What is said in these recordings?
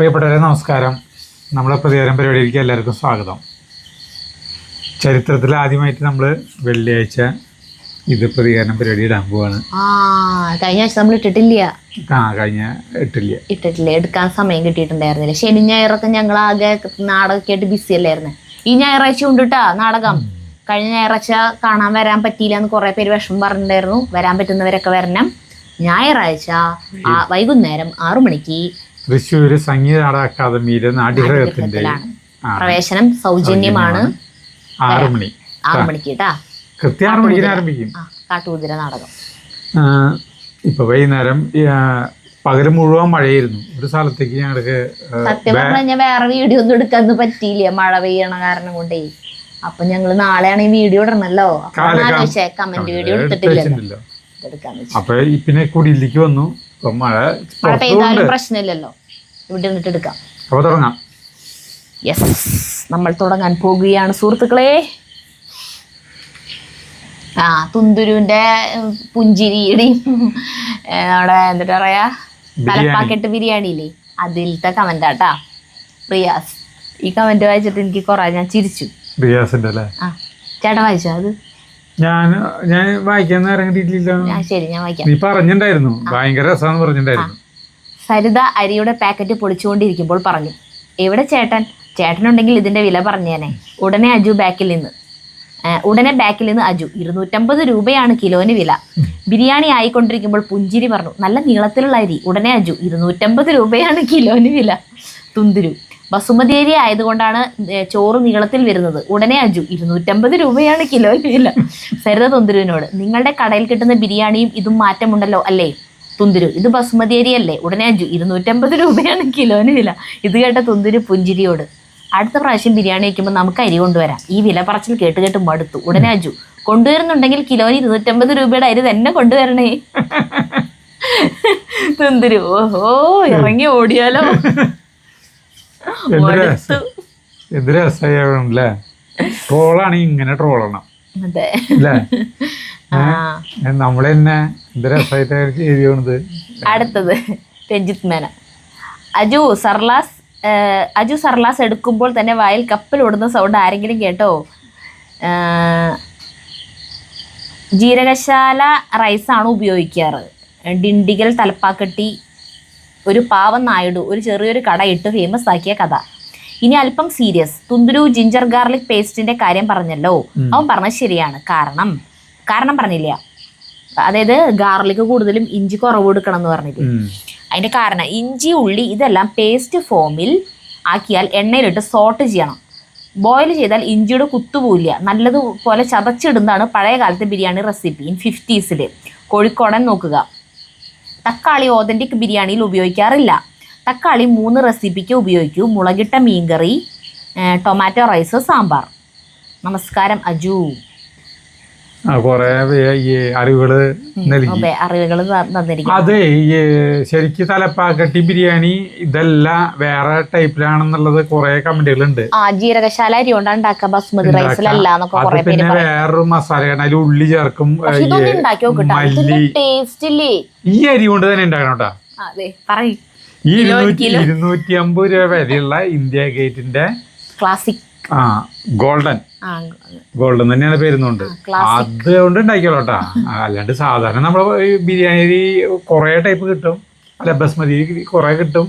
പ്രിയപ്പെട്ടവരെ നമസ്കാരം. നമ്മളെ പ്രതികാരം പരിപാടിയിലേക്ക് എല്ലാവർക്കും സ്വാഗതം. ചരിത്രത്തിൽ ആദ്യമായിട്ട് നമ്മൾ വെള്ളിയാഴ്ച ഇത് പ്രതികാരം പരിപാടി ഇടാൻ പോവാണ്. കഴിഞ്ഞ ആഴ്ച നമ്മൾ ഇട്ടിട്ടില്ല. ഇട്ടിട്ടില്ല, എടുക്കാൻ സമയം കിട്ടിയിട്ടുണ്ടായിരുന്നില്ല. ശനി ഞായറൊക്കെ ഞങ്ങൾ ആകെ നാടകമൊക്കെ ആയിട്ട് ബിസി അല്ലായിരുന്നു. ഈ ഞായറാഴ്ച കൊണ്ടിട്ടാ നാടകം. കഴിഞ്ഞ ഞായറാഴ്ച കാണാൻ വരാൻ പറ്റിയില്ല എന്ന് കുറെ പേര് വിഷമം പറഞ്ഞിട്ടുണ്ടായിരുന്നു. വരാൻ പറ്റുന്നവരൊക്കെ വരണം. ഞായറാഴ്ച വൈകുന്നേരം 6 മണിക്ക് തൃശ്ശൂർ സംഗീത നാടക അക്കാദമിയിലെ നാട്യഗ്രഹത്തിന്റെ പ്രവേശനം സൗജന്യമാണ്. 6 മണിക്ക് കേട്ടാ, കൃത്യം 6 മണിക്ക് ആരംഭിക്കും കാട്ടുകുതിര നാടകം. ഇപ്പൊ വൈകുന്നേരം പകരം മുഴുവൻ മഴയായിരുന്നു. ഒരു സ്ഥലത്തേക്ക് ഞങ്ങൾക്ക് സത്യം പറഞ്ഞാൽ വേറെ വീഡിയോ ഒന്നും എടുക്കാൻ പറ്റിയില്ല, മഴ പെയ്യണ കാരണം കൊണ്ടേ. അപ്പൊ ഞങ്ങള് നാളെയാണ് ഈ വീഡിയോ ഇടണല്ലോ. കമന്റ് വീഡിയോ എടുത്തിട്ടില്ലല്ലോ. അപ്പൊ പിന്നെ കുടിയിലേക്ക് വന്നു. മഴ പെയ്താലും പ്രശ്നമില്ലല്ലോ, ഇവിടെ നിന്നിട്ട് എടുക്കാം. അപ്പൊ തുടങ്ങാം. യെസ്, നമ്മൾ തുടങ്ങാൻ പോകുകയാണ് സുഹൃത്തുക്കളെ. തുന്തുരുവിന്റെ പുഞ്ചിരിയുടെയും നമ്മുടെ എന്താ പറയാ തലപ്പാക്കെട്ട് ബിരിയാണിയില്ലേ, അതിലത്തെ കമന്റാട്ടാ റിയാസ്. ഈ കമന്റ് വായിച്ചിട്ട് എനിക്ക് കുറെ ഞാൻ ചിരിച്ചു. റിയാസിന്റെ അല്ലേ? ചേട്ടൻ വായിച്ചോ അത്? ഞാൻ വായിക്കാൻ ഇറങ്ങിയിട്ടില്ല. ശരി, ഞാൻ വായിക്കാം. നീ പറഞ്ഞിട്ടുണ്ടായിരുന്നു, ഭയങ്കര രസമാണെന്ന് പറഞ്ഞിട്ടുണ്ടായിരുന്നു. സരിത അരിയുടെ പാക്കറ്റ് പൊളിച്ചുകൊണ്ടിരിക്കുമ്പോൾ പറഞ്ഞു, എവിടെ ചേട്ടൻ? ചേട്ടനുണ്ടെങ്കിൽ ഇതിന്റെ വില പറഞ്ഞേനെ. ഉടനെ ബാക്കിൽ നിന്ന് അജു 250 രൂപയാണ് കിലോന് വില. ബിരിയാണി ആയിക്കൊണ്ടിരിക്കുമ്പോൾ പുഞ്ചിരി പറഞ്ഞു, നല്ല നീളത്തിലുള്ള അരി. ഉടനെ അജു 250 രൂപയാണ് കിലോന് വില. തുന്തുരു, ബസുമതി അരി ആയതുകൊണ്ടാണ് ചോറ് നീളത്തിൽ വരുന്നത്. ഉടനെ അജു 250 രൂപയാണ് കിലോന് വില. സരിത തുന്തുരുവിനോട്, നിങ്ങളുടെ കടയിൽ കിട്ടുന്ന ബിരിയാണിയും ഇതും മാറ്റമുണ്ടല്ലോ അല്ലേ? തുന്തുരു, ഇത് ബസുമതി അരി അല്ലേ? ഉടനെ അജു 250 രൂപയാണ് കിലോന് വില. ഇത് കേട്ട തുന്തുരു പുഞ്ചിരിയോട്, അടുത്ത പ്രാവശ്യം ബിരിയാണി വയ്ക്കുമ്പോൾ നമുക്ക് അരി കൊണ്ടുവരാം. ഈ വില പറച്ചിൽ കേട്ട് മടുത്തു. ഉടനെ അജു, കൊണ്ടുവരുന്നുണ്ടെങ്കിൽ കിലോന് 250 രൂപയുടെ അരി തന്നെ കൊണ്ടുവരണേ. തുന്തുരു, ഓഹോ ഇറങ്ങി ഓടിയാലോ. ട്രോളാണ് ഇങ്ങനെ ട്രോളണം. അതെ, നമ്മളെന്നെ എന്ത് രസമായിട്ട് എഴുതിയത്. അടുത്തത് രഞ്ജിത്ത് മേന. അജു സർലാസ് എടുക്കുമ്പോൾ തന്നെ വായിൽ കപ്പൽ ഓടുന്ന സൗണ്ട് ആരെങ്കിലും കേട്ടോ? ജീരകശാല റൈസാണ് ഉപയോഗിക്കാറ്. ഡിണ്ടിഗൽ തലപ്പാക്കട്ടി ഒരു പാവം നായിഡു ഒരു ചെറിയൊരു കടയിട്ട് ഫേമസ് ആക്കിയ കഥ. ഇനി അല്പം സീരിയസ്. തുന്തുരു ജിഞ്ചർ ഗാർലിക് പേസ്റ്റിന്റെ കാര്യം പറഞ്ഞല്ലോ, അവൻ പറഞ്ഞത് ശരിയാണ്. കാരണം പറഞ്ഞില്ല, അതായത് ഗാർലിക് കൂടുതലും ഇഞ്ചി കുറവ് കൊടുക്കണം എന്ന് പറഞ്ഞില്ലേ. അതിന്റെ കാരണം ഇഞ്ചി ഉള്ളി ഇതെല്ലാം പേസ്റ്റ് ഫോമിൽ ആക്കിയാൽ എണ്ണയിലിട്ട് സോട്ട് ചെയ്യണം. ബോയിൽ ചെയ്താൽ ഇഞ്ചിയുടെ കുത്തുപോയില്ല. നല്ലതുപോലെ ചതച്ചിടുന്നതാണ് പഴയ കാലത്തെ ബിരിയാണി റെസിപ്പി. 50s കോഴിക്കോടൻ നോക്കുക. തക്കാളി ഓതന്റിക് ബിരിയാണിയിൽ ഉപയോഗിക്കാറില്ല. തക്കാളി 3 റെസിപ്പിക്ക് ഉപയോഗിക്കൂ: മുളകിട്ട മീൻകറി, ടൊമാറ്റോ റൈസ്, സാമ്പാർ. നമസ്കാരം അജു. അറിവുകള് തന്നിരിക്കും. അതെ, ശരിക്കും തലപ്പാക്കട്ടി ബിരിയാണി ഇതെല്ലാം വേറെ ടൈപ്പിലാണെന്നുള്ളത് കുറെ കമന്റുകൾ ഉണ്ട്. ജീരകശാല അരി കൊണ്ടാണ് ഉണ്ടാക്കുക, ബസ്മതി റൈസിലല്ല. പിന്നെ വേറൊരു മസാലയാണ്, അതിൽ ഉള്ളി ചേർക്കും, ഈ അരി കൊണ്ട് തന്നെ ഉണ്ടാക്കണം കേട്ടോ. ഈ 250 രൂപ വരെയുള്ള ഇന്ത്യ ഗേറ്റിന്റെ ക്ലാസിക് ഗോൾഡൻ തന്നെയാണ് പേരുന്നുണ്ട്. അതുകൊണ്ട് ഉണ്ടാക്കിയോളൂട്ടാ. അല്ലാണ്ട് സാധാരണ നമ്മളെ ബിരിയാണി അരി കുറെ ടൈപ്പ് കിട്ടും, അല്ല ബസ്മതി കുറെ കിട്ടും.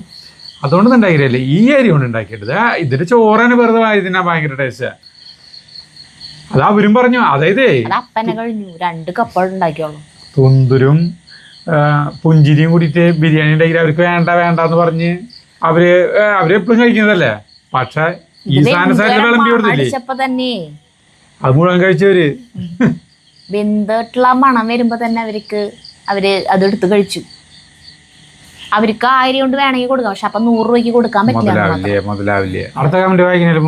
അതുകൊണ്ട് ഉണ്ടാക്കിയില്ലേ, ഈ അരി കൊണ്ട് ഉണ്ടാക്കിയിട്ടത്. ഇതിന്റെ ചോറാണ് വെറുതെ വായതിനാ ഭയങ്കര ടേസ്റ്റ്. അത് അവരും പറഞ്ഞു. അതായത് 2 കപ്പ് ഉണ്ടാക്കിയോളൂ. തുന്തുരും പുഞ്ചിരിയും കൂടിയിട്ട് ബിരിയാണി ഉണ്ടാക്കി അവർക്ക് വേണ്ടെന്ന് പറഞ്ഞ് അവരെപ്പോഴും കഴിക്കുന്നതല്ലേ. പക്ഷെ ഈ സാധനം വിളമ്പി കൊടുത്തില്ലേ, അത് മുഴുവൻ കഴിച്ചവര് വെന്തിട്ടുള്ള മണം വരുമ്പോ തന്നെ അവര് അതെടുത്ത് കഴിച്ചു. അവർക്ക് 1000 കൊണ്ട് വേണമെങ്കിൽ കൊടുക്കാം, പക്ഷെ അപ്പൊ 100 രൂപയ്ക്ക് കൊടുക്കാൻ പറ്റില്ല. മുതലാവില്ലേ. അടുത്ത കമന്റ് വായിക്കുന്നതിന്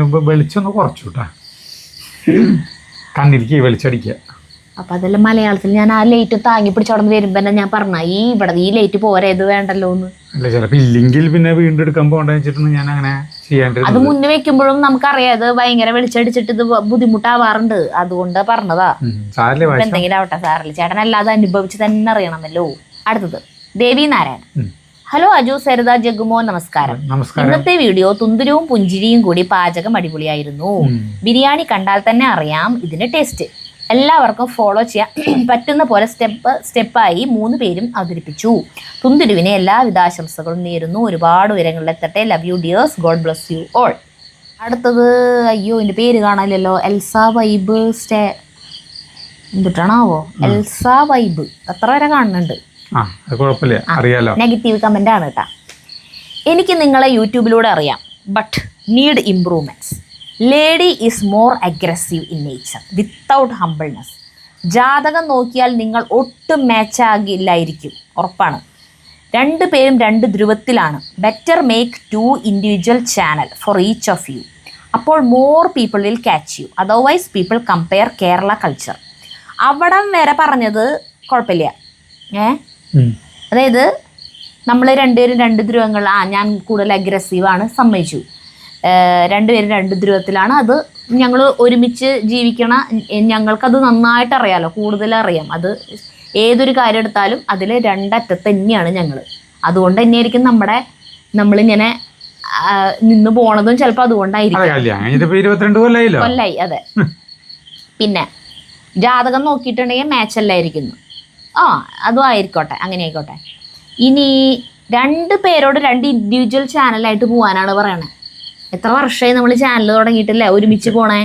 മുമ്പ് വെളിച്ചൊന്ന് കുറച്ചു കേട്ടാ, കണ്ണിലേക്ക് വെളിച്ചടിക്കുക. അപ്പൊ അതെല്ലാം മലയാളത്തിൽ ഞാൻ ആ ലൈറ്റ് താങ്ങി പിടിച്ചോടന്ന് വരുമ്പോ ഞാൻ പറഞ്ഞ ഈ ലൈറ്റ് പോരാ, ഇത് വേണ്ടല്ലോ എന്ന്. ഇല്ലെങ്കിൽ പിന്നെ വീണ്ടും എടുക്കാൻ പോകണ്ടെന്ന് ഞാൻ അങ്ങനെ ചെയ്യാണ്ട്. അത് മുന്നേ വെക്കുമ്പോഴും നമുക്കറിയാം അത് ഭയങ്കര വെളിച്ചടിച്ചിട്ട് ഇത് ബുദ്ധിമുട്ടാവാറുണ്ട്. അതുകൊണ്ട് പറഞ്ഞതാ. എന്തെങ്കിലും ആവട്ടെ, സാറില്ല. ചേട്ടൻ അല്ലാതെ അനുഭവിച്ച് തന്നെ അറിയണമല്ലോ. അടുത്തത് ദേവി നാരായണൻ. ഹലോ അജു, സരിത, ജഗുമോ, നമസ്കാരം. ഇന്നത്തെ വീഡിയോ തുന്തുരവും പുഞ്ചിരിയും കൂടി പാചകം അടിപൊളിയായിരുന്നു. ബിരിയാണി കണ്ടാൽ തന്നെ അറിയാം ഇതിന്റെ ടേസ്റ്റ്. എല്ലാവർക്കും ഫോളോ ചെയ്യാൻ പറ്റുന്ന പോലെ സ്റ്റെപ്പായി 3 പേരും അവതരിപ്പിച്ചു. തുന്തുരുവിനെ എല്ലാവിധ ആശംസകളും നേരുന്നു. ഒരുപാട് ഉയരങ്ങളിലെത്തട്ടെ. Love you dears. God bless you all. അടുത്തത്, അയ്യോ എൻ്റെ പേര് കാണാനില്ലല്ലോ. എൽസ വൈബ് എന്തിട്ടാണാവോ? എൽസ വൈബ് അത്ര വരെ കാണുന്നുണ്ട്. അറിയാലോ. നെഗറ്റീവ് കമന്റ് ആണ് കേട്ടാ. എനിക്ക് നിങ്ങളെ യൂട്യൂബിലൂടെ അറിയാം, but need improvements. Lady is more aggressive in nature without humbleness. ജാതകം നോക്കിയാൽ നിങ്ങൾ ഒട്ടും മാച്ചാകില്ലായിരിക്കും, ഉറപ്പാണ്. 2 പേരും 2 ധ്രുവത്തിലാണ്. Better make 2 individual channel for each of you. അപ്പോൾ more people will catch you. Otherwise people compare Kerala culture. അവിടം വരെ പറഞ്ഞത് കുഴപ്പമില്ല. അതായത് നമ്മൾ 2 പേരും 2 ധ്രുവങ്ങൾ. ഞാൻ കൂടുതൽ അഗ്രസീവാണ്, സമ്മതിച്ചു. 2 പേരും 2 ധ്രുവത്തിലാണ്. അത് ഞങ്ങൾ ഒരുമിച്ച് ജീവിക്കണ ഞങ്ങൾക്കത് നന്നായിട്ട് അറിയാലോ, കൂടുതൽ അറിയാം. അത് ഏതൊരു കാര്യം എടുത്താലും അതിൽ 2 അറ്റത്ത് തന്നെയാണ് ഞങ്ങൾ. അതുകൊണ്ട് തന്നെയായിരിക്കും നമ്മളിങ്ങനെ നിന്ന് പോണതും ചിലപ്പോൾ അതുകൊണ്ടായിരിക്കും. കൊല്ലായി. അതെ. പിന്നെ ജാതകം നോക്കിയിട്ടുണ്ടെങ്കിൽ മാച്ച് അല്ലായിരിക്കുന്നു. അതും ആയിരിക്കോട്ടെ, അങ്ങനെ ആയിക്കോട്ടെ. ഇനി 2 പേരോട് 2 ഇൻഡിവിജ്വൽ ചാനലായിട്ട് പോകാനാണ് പറയണത്. എത്ര വർഷമായി നമ്മൾ ചാനൽ തുടങ്ങിയിട്ടില്ലേ, ഒരുമിച്ച് പോണേ.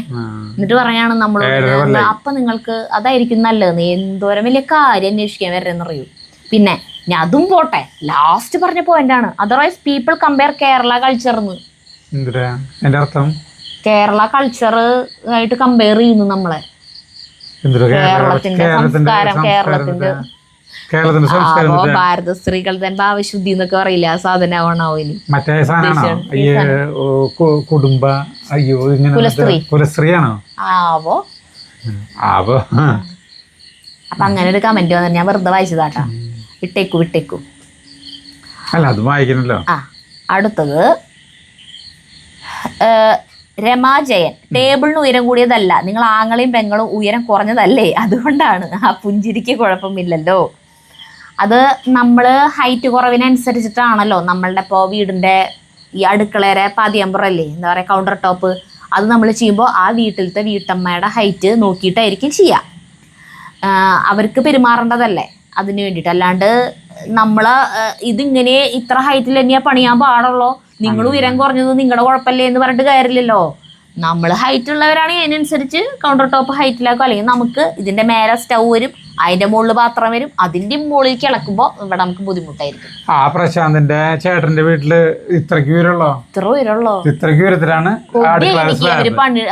എന്നിട്ട് പറയാണ് നമ്മളോട് അപ്പൊ നിങ്ങൾക്ക് അതായിരിക്കും നല്ലതെന്ന്. എന്തോരം വലിയ കാര്യം അന്വേഷിക്കാൻ വരെയെന്ന് അറിയൂ. പിന്നെ ഞാൻ അതും പോട്ടെ, ലാസ്റ്റ് പറഞ്ഞ പോയിന്റാണ്. Otherwise people compare Kerala culture എന്ന്. കേരള കൾച്ചർ ആയിട്ട് കമ്പയർ ചെയ്യുന്നു നമ്മളെ. കേരളത്തിന്റെ സംസ്കാരം, കേരളത്തിന്റെ ഭാരത സ്ത്രീകൾ തൻ ഭാവശുദ്ധി എന്നൊക്കെ പറയില്ല, ആ സാധനമാണോ ഇനി? കുലസ്ത്രീയാണോ? അപ്പൊ അങ്ങനെ ഒരു കമന്റ് വന്നു, ഞാൻ വെറുതെ വായിച്ചതാട്ടാ. വിട്ടേക്കു. അല്ല, അത് വായിക്കണല്ലോ. അടുത്തത് രമാജയൻ. ടേബിളിന് ഉയരം കൂടിയതല്ല, നിങ്ങൾ ആങ്ങളെയും പെങ്ങളും ഉയരം കുറഞ്ഞതല്ലേ, അതുകൊണ്ടാണ്. ആ പുഞ്ചിരിക്ക് കുഴപ്പമില്ലല്ലോ. അത് നമ്മൾ ഹൈറ്റ് കുറവിനനുസരിച്ചിട്ടാണല്ലോ. നമ്മളുടെ ഇപ്പോൾ വീടിൻ്റെ ഈ അടുക്കളയുടെ പാതിയമ്പുറല്ലേ, എന്താ പറയുക, കൗണ്ടർ ടോപ്പ്, അത് നമ്മൾ ചെയ്യുമ്പോൾ ആ വീട്ടിലത്തെ വീട്ടമ്മയുടെ ഹൈറ്റ് നോക്കിയിട്ടായിരിക്കും ചെയ്യുക. അവർക്ക് പെരുമാറേണ്ടതല്ലേ, അതിന് വേണ്ടിയിട്ട്. അല്ലാണ്ട് നമ്മൾ ഇതിങ്ങനെ ഇത്ര ഹൈറ്റിൽ തന്നെയാണ് പണിയാൻ പാടുള്ളൂ, നിങ്ങൾ ഉയരം കുറഞ്ഞത് നിങ്ങളുടെ കുഴപ്പമില്ലേ എന്ന് പറഞ്ഞിട്ട് കാര്യമില്ലല്ലോ. നമ്മൾ ഹൈറ്റ് ഉള്ളവരാണെങ്കിൽ അതിനനുസരിച്ച് കൗണ്ടർ ടോപ്പ് ഹൈറ്റിലാക്കും. അല്ലെങ്കിൽ നമുക്ക് ഇതിന്റെ മേലെ സ്റ്റൗ വരും, അതിന്റെ മുകളിൽ പാത്രം വരും, അതിന്റെ മുകളിൽ കിളക്കുമ്പോൾ ഇവിടെ നമുക്ക് ബുദ്ധിമുട്ടായിരിക്കും. പ്രശാന്തിന്റെ ചേട്ടന്റെ വീട്ടില് ഇത്രയ്ക്ക് ഉയരത്തിലാണ് അവര് പണി.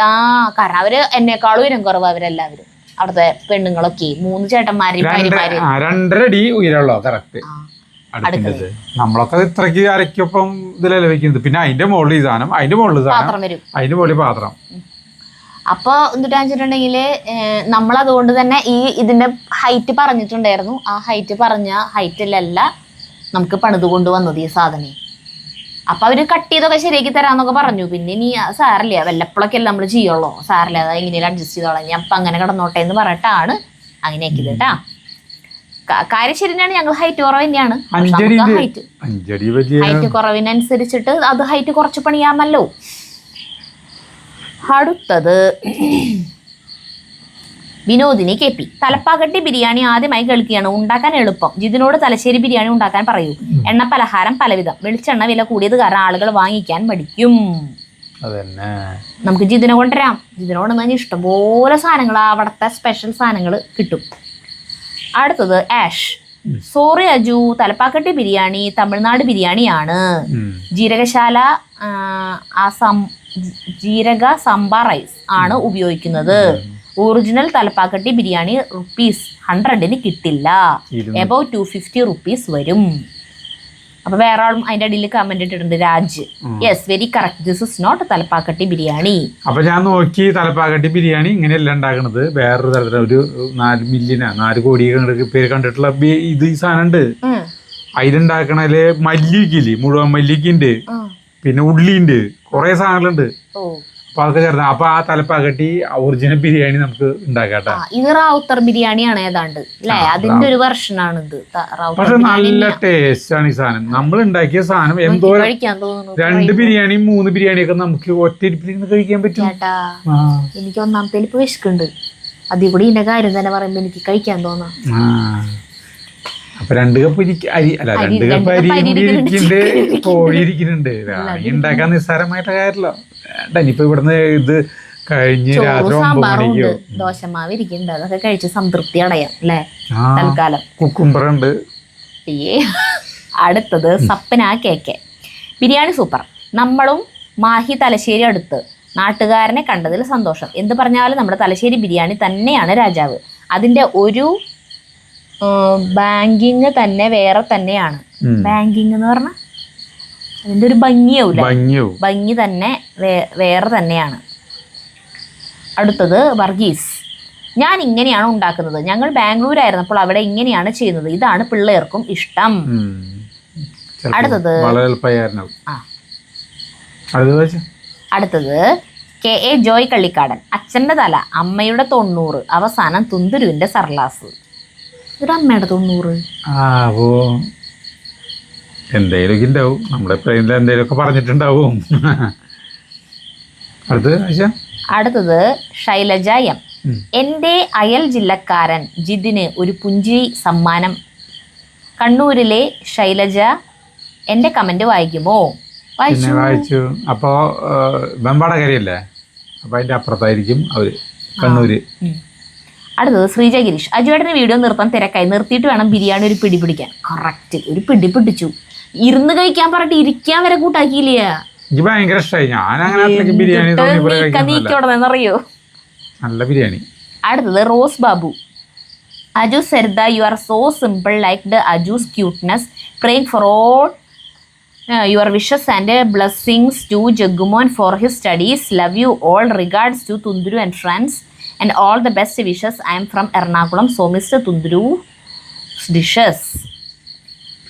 കാരണം അവര് എന്നെക്കാളും ഉയരം കുറവ് അവരെല്ലാവരും. അവിടുത്തെ പെണ്ണുങ്ങളൊക്കെ 3 ചേട്ടന്മാരെയും ഭാര്യമാരെയും 2.5 അടി ഉയരമുള്ളോ കറക്റ്റ്. നമ്മളൊക്കെ ഇത്രയ്ക്ക് അരയ്ക്കൊപ്പം ഇതിലല്ലേ വെക്കുന്നത്. പിന്നെ അതിന്റെ മുകളിൽ സാധനം, അതിന്റെ മുകളിൽ അതിന്റെ മുകളിൽ പാത്രം. അപ്പോൾ എന്നിട്ടാന്ന് വെച്ചിട്ടുണ്ടെങ്കിൽ നമ്മളതുകൊണ്ട് തന്നെ ഇതിന്റെ ഹൈറ്റ് പറഞ്ഞിട്ടുണ്ടായിരുന്നു. ആ ഹൈറ്റ് പറഞ്ഞ ഹൈറ്റിലല്ല നമുക്ക് പണിത് കൊണ്ടുവന്നത് ഈ സാധനം. അപ്പൊ അവര് കട്ട് ചെയ്തൊക്കെ ശരിയാക്കി തരാന്നൊക്കെ പറഞ്ഞു. പിന്നെ ഇനി സാറില്ല, വല്ലപ്പോഴൊക്കെ അല്ല നമ്മൾ ചെയ്യുള്ളൂ, സാറില്ല, അത് എങ്ങനെയും അഡ്ജസ്റ്റ് ചെയ്തോളാം, ഞാൻ അപ്പം അങ്ങനെ കിടന്നോട്ടെ എന്ന് പറഞ്ഞിട്ടാണ് അങ്ങനെ ആക്കിയത് കേട്ടാ. കാര്യം ശരിയാണ്, ഞങ്ങൾ ഹൈറ്റ് കുറവ് തന്നെയാണ്. ഹൈറ്റ് കുറവിനനുസരിച്ചിട്ട് അത് ഹൈറ്റ് കുറച്ച് പണിയാമല്ലോ. അടുത്തത് വിനോദിനി KP. തലപ്പാക്കട്ടി ബിരിയാണി ആദ്യമായി കേൾക്കുകയാണ്. ഉണ്ടാക്കാൻ എളുപ്പം. ജിതിനോട് തലശ്ശേരി ബിരിയാണി ഉണ്ടാക്കാൻ പറയൂ. എണ്ണ പലഹാരം പലവിധം. വെളിച്ചെണ്ണ വില കൂടിയത് കാരണം ആളുകൾ വാങ്ങിക്കാൻ മടിക്കും. നമുക്ക് ജിതിനെ കൊണ്ടുവരാം. ജിതിനോട് തന്നെ ഇഷ്ടംപോലെ സാധനങ്ങൾ, അവിടുത്തെ സ്പെഷ്യൽ സാധനങ്ങൾ കിട്ടും. അടുത്തത് ആഷ്. സോറി അജു, തലപ്പാക്കട്ടി ബിരിയാണി തമിഴ്നാട് ബിരിയാണിയാണ്. ജീരകശാല ജീരക സാമ്പാർ റൈസ് ആണ് ഉപയോഗിക്കുന്നത്. ഒറിജിനൽ തലപ്പാക്കട്ടി ബിരിയാണി ₹100 കിട്ടില്ല. എബൌട്ട് 250 rupees വരും. അപ്പൊ വേറെ ആളും അതിന്റെ അടിയിൽ കമന്റ് ഇട്ടിട്ടുണ്ട്, Raj. Yes, very correct, this is not Thalappakatti biryani. അപ്പൊ ഞാൻ നോക്കി, തലപ്പാക്കട്ടി ബിരിയാണി ഇങ്ങനെയല്ല ഉണ്ടാക്കണത്, വേറൊരു തരത്തില. ഒരു 4 കോടി പേര് കണ്ടിട്ടുള്ള ഇത് ഈ സാധനം ഉണ്ട്. അതിലുണ്ടാക്കണതില് മല്ലിക്കില്ലേ, മുഴുവൻ മല്ലിക്കുണ്ട്, പിന്നെ ഉള്ളിയുണ്ട്, കുറെ സാധനങ്ങളുണ്ട്. അപ്പൊ അതൊക്കെ ചേർത്ത് അപ്പൊ ആ തലപ്പാക്കട്ടി ഒറിജിനൽ ബിരിയാണി നമുക്ക് ഉണ്ടാക്കാട്ടോ. ഇത് റാവുത്തർ ബിരിയാണിയാണ് ഏതാണ്ട് അല്ലേ, അതിന്റെ ഒരു വെർഷനാണ് ഇത്. പക്ഷെ നല്ല ടേസ്റ്റ് ആണ് ഈ സാധനം. നമ്മൾ ഉണ്ടാക്കിയ സാധനം എന്തോ കഴിക്കാൻ തോന്നുന്നു. 2 ബിരിയാണി 3 ബിരിയാണിയൊക്കെ നമുക്ക് ഒറ്റയിരിപ്പിൽ കഴിക്കാൻ പറ്റും. ചേട്ടാ എനിക്ക് ഒന്നാമത്തെ ഇപ്പൊ വിശക്കുണ്ട്, അതിൽ കൂടി ഇതിന്റെ കാര്യം തന്നെ പറയുമ്പോ എനിക്ക് കഴിക്കാൻ തോന്നാം. അപ്പൊ 2 കപ്പ് അരി അല്ല 2 കപ്പ് അരി ഇരിക്കുന്നുണ്ട്, കോഴി ഇരിക്കുന്നുണ്ട്. ഉണ്ടാക്കാൻ നിസ്സാരമായിട്ട് കാര്യമല്ലോ. ഇനിയിപ്പോ ഇവിടുന്ന് ഇത് കഴിഞ്ഞ് രാത്രി 9 മണിക്കോ ദോശമാവ് ഇരിക്കുന്നുണ്ട്, അതൊക്കെ കഴിച്ച് സംതൃപ്തി അടയാം അല്ലേ തൽക്കാലം. കുക്കുംബർ ഉണ്ട്. അടുത്തത് സപ്പന കേക്ക് ബിരിയാണി സൂപ്പർ. നമ്മളും മാഹി തലശ്ശേരി അടുത്ത്, നാട്ടുകാരനെ കണ്ടതിൽ സന്തോഷം. എന്ത് പറഞ്ഞാലും നമ്മുടെ തലശ്ശേരി ബിരിയാണി തന്നെയാണ് രാജാവ്. അതിന്റെ ഒരു ബാങ്കിങ് തന്നെ വേറെ തന്നെയാണ്. ബാങ്കിങ് എന്ന് പറഞ്ഞാൽ അതിന്റെ ഒരു ഭംഗി തന്നെ വേറെ തന്നെയാണ്. അടുത്തത് വർഗീസ്. ഞാൻ ഇങ്ങനെയാണ് ഉണ്ടാക്കുന്നത്. ഞങ്ങൾ ബാംഗ്ലൂരായിരുന്നപ്പോൾ അവിടെ ഇങ്ങനെയാണ് ചെയ്യുന്നത്. ഇതാണ് പിള്ളേർക്കും ഇഷ്ടം. അടുത്തത് KA ജോയ് കള്ളിക്കാടൻ. അച്ഛൻ്റെ തല, അമ്മയുടെ 90, അവസാനം തുന്തുരുവിന്റെ സർലാസ്. ഒരു അമ്മയുടെ 90. എന്തേലൊക്കെ ഉണ്ടാവും, നമ്മുടെ എന്തേലൊക്കെ പറഞ്ഞിട്ടുണ്ടാവും. അടുത്തത് ശൈലജ M. എൻ്റെ അയൽ ജില്ലക്കാരൻ ജിതിന് ഒരു പുഞ്ചിരി സമ്മാനം. കണ്ണൂരിലെ ശൈലജ എൻ്റെ കമന്റ് വായിക്കുമോ? വായിച്ചു. അപ്പോ വെമ്പാടകരിയല്ലേ, അപ്പൊ അതിന്റെ അപ്പുറത്തായിരിക്കും അവര്, കണ്ണൂര്. അടുത്തത് ശ്രീജ ഗിരീഷ്. അജുവേട്ടന് വീഡിയോ നിർത്താൻ തിരക്കായി, നിർത്തിയിട്ട് വേണം ബിരിയാണി ഒരു പിടി പിടിക്കാൻ. കറക്റ്റ് ഒരു പിടി പിടിച്ചു. ഇരുന്ന് കഴിക്കാൻ പറഞ്ഞിട്ട് ഇരിക്കാൻ വരെ കൂട്ടാക്കിയില്ല. ഭയങ്കര ഇഷ്ടമായി. ഞാൻ ബിരിയാണി നീക്കോടെന്നറിയോ നല്ല ബിരിയാണി. അടുത്തത് റോസ് ബാബു. അജു സെർദ, you are so simple like the Aju's cuteness. Praying for all your wishes and blessings to Jaggumon for his studies. Love you all. Regards to Thunthuru and friends and all the best wishes. I am from Ernakulam. So mister Thunthuru dishes.